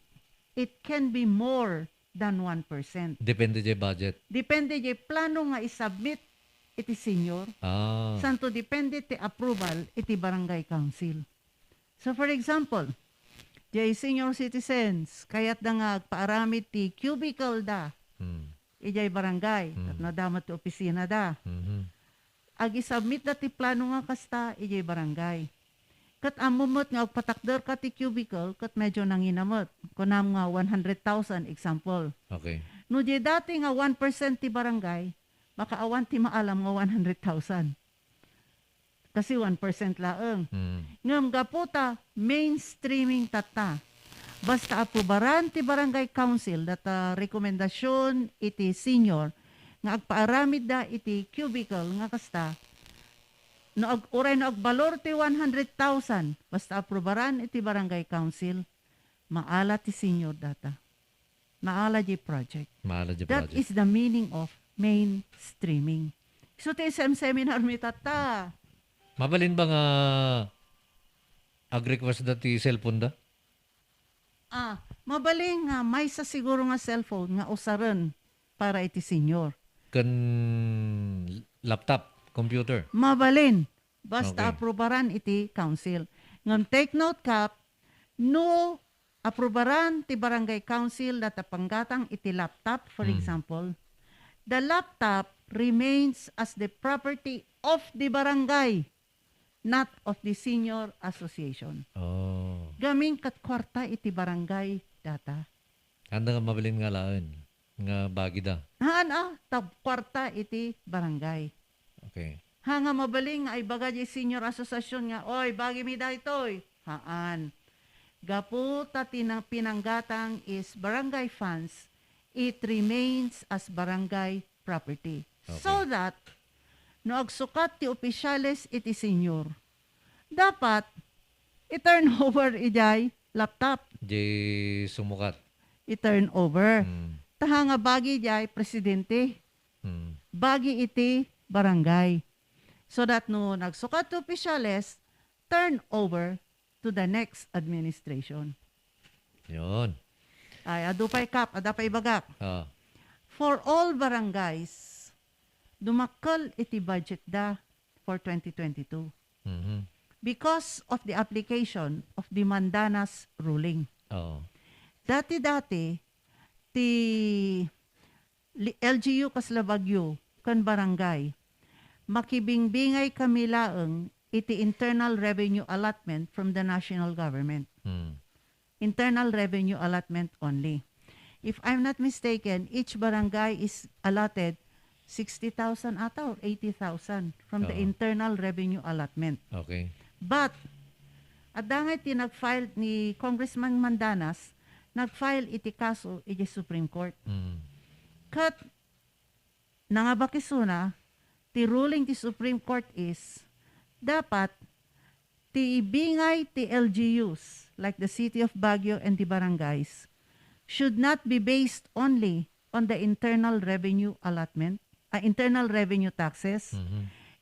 It can be more than 1%.
Depende sa budget.
Depende yung plano nga isubmit iti senior.
Ah.
Santo depende ti approval iti barangay council. So for example, jay senior citizens, kayat da nga agpaaramid ti cubicle da, ijay barangay, at nadamat ti opisina da.
Mhm.
Ag isubmit da ti plano nga kasta, ijay barangay. Kat amumot nga agpatakder ka ti cubicle, kat medyo nanginamot. Kunam nga 100,000 example.
Okay.
No di dati nga 1% ti barangay, baka awan ti maalam nga 100,000. Kasi 1% laeng. Ngam gaputa, mainstreaming tata. Basta aprobaran ti barangay council data rekomendasyon iti senior nga agpaaramid da iti cubicle nga kasta. No uray no agbalor ti 100,000 basta aprobaran iti barangay council, maala ti senior data. Maala di project.
Maala di
That
project.
is the meaning of mainstreaming. So ti SM seminar mi tata.
Mabalin ba nga ag-request da ti cellphone da?
Mabaling nga may sa siguro nga cellphone nga usaran para iti senior.
Kan laptop, computer.
Mabalin. Basta
Okay.
aprobaran iti council. Ngam take note, Kap, no aprobaran ti barangay council data panggatang iti laptop, for example, the laptop remains as the property of the barangay, not of the senior association.
Oh.
Gaming kat kwarta iti barangay data.
Anda nga mabalin nga laan. Nga bagi da.
Tab kwarta iti barangay.
Okay.
Hanga mabaling ay baga di senior association nga, oy, bagi mi da itoy. Haan. Gaputa tinang pinanggatang is barangay funds, it remains as barangay property.
Okay.
So that, no agsukat ti opisyales iti senior, dapat i-turn over ijay laptop.
Di sumukat.
I-turn over. Tahanga bagi ijay presidente. Bagi iti barangay. So that no nagsukat ti opisyales, turn over to the next administration.
Yun.
Ay, adupay Kap, adapay bagak.
Ah.
For all barangays, dumakkel iti budget da for 2022
Mhm.
because of the application of the Mandanas ruling.
Oo.
Dati-dati, ti LGU kasla Bagyo, kan barangay, makibingbingay kami laeng iti internal revenue allotment from the national government. Internal revenue allotment only. If I'm not mistaken, each barangay is allotted 60,000 ata or 80,000 from the
Oo.
internal revenue allotment.
Okay.
But, at dangay tinag-file ni Congressman Mandanas, nag-file iti kaso iti Supreme Court. Kat, nangabakisuna, ti ruling ti Supreme Court is, dapat, ti ibingay ti LGUs, like the City of Baguio and the barangays, should not be based only on the internal revenue allotment internal revenue taxes.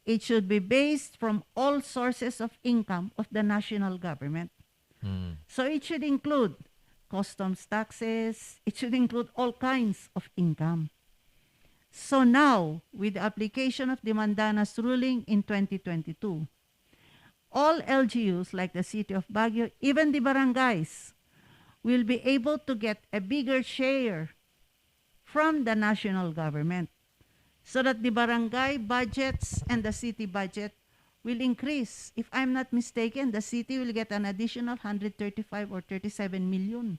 It should be based from all sources of income of the national government. So it should include customs taxes. It should include all kinds of income. So now, with the application of the Mandanas ruling in 2022, all LGUs like the city of Baguio, even the barangays, will be able to get a bigger share from the national government so that the barangay budgets and the city budget will increase. If I'm not mistaken, the city will get an additional 135 or 37 million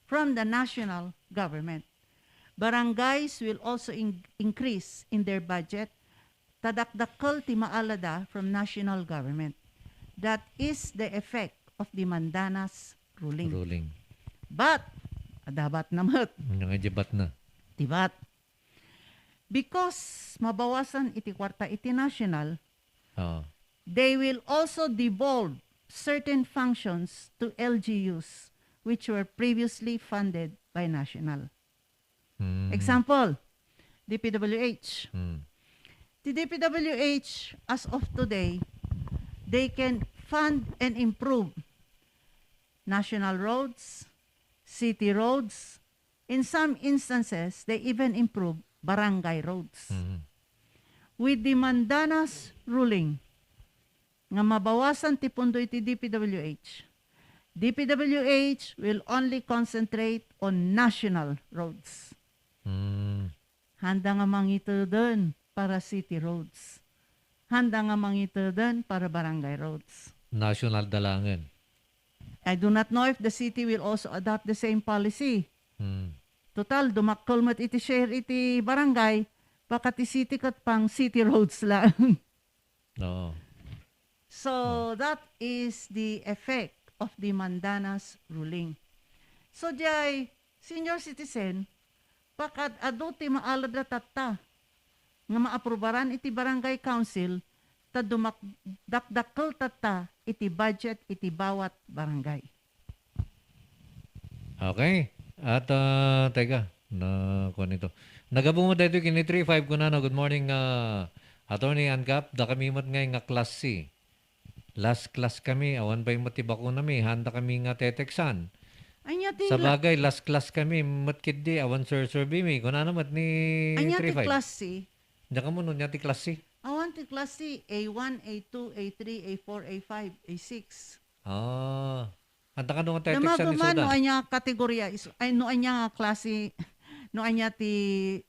from the national government. Barangays will also increase in their budget. Tadakdakal ti maalada from national government. That is the effect of the Mandanas ruling. But, adabat namat.
Nangajibat na.
Tibat. Because mabawasan iti kwarta iti national, they will also devolve certain functions to LGUs which were previously funded by national. Example, DPWH. The DPWH, as of today, they can fund and improve national roads, city roads. In some instances, they even improve barangay roads. With the Mandanas ruling, nga mabawasan ti pundo iti DPWH, DPWH will only concentrate on national roads. Handa nga mangito doon para city roads. Handa nga mangito doon para barangay roads.
National dalangan.
I do not know if the city will also adopt the same policy. Total, dumakkulmat iti share iti barangay, baka ti city kat pang city roads lang. So, that is the effect of the Mandanas ruling. So, jay, senior citizen, pakat adu ti maalad na tata nga maaprobaran iti barangay council ta dakdakkel tata iti budget iti bawat barangay.
Okay. At teka, kuha nito. Nagabong mo dito kini 35 ko na. Good morning, Attorney Ancap. Da kami mat ngay nga class C. Last class kami. Awan ba yung matibak ko nami. Handa kami nga teteksan. Sa bagay, last class kami, matkid di, awan survey mi. Kung ano mat ni 35.
Anya ti class C?
Diyan ka mo nun, ti class C.
Awan ti class C, A1, A2, A3, A4, A5, A6.
Anta ka nung teteksan ni Soda.
No anya kategorya, no anya klase, no anya ti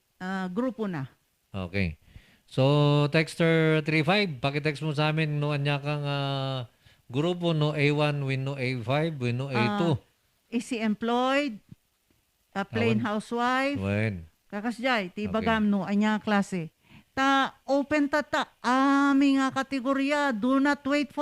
grupo na.
Okay. So, texter 35, pakitext mo sa amin, no anya kang grupo, no A1, win no A5, win no A2.
Easy employed, plain housewife, kakasjay, ti bagam no, anya klase. Ta open tata, aming kategorya, do not wait for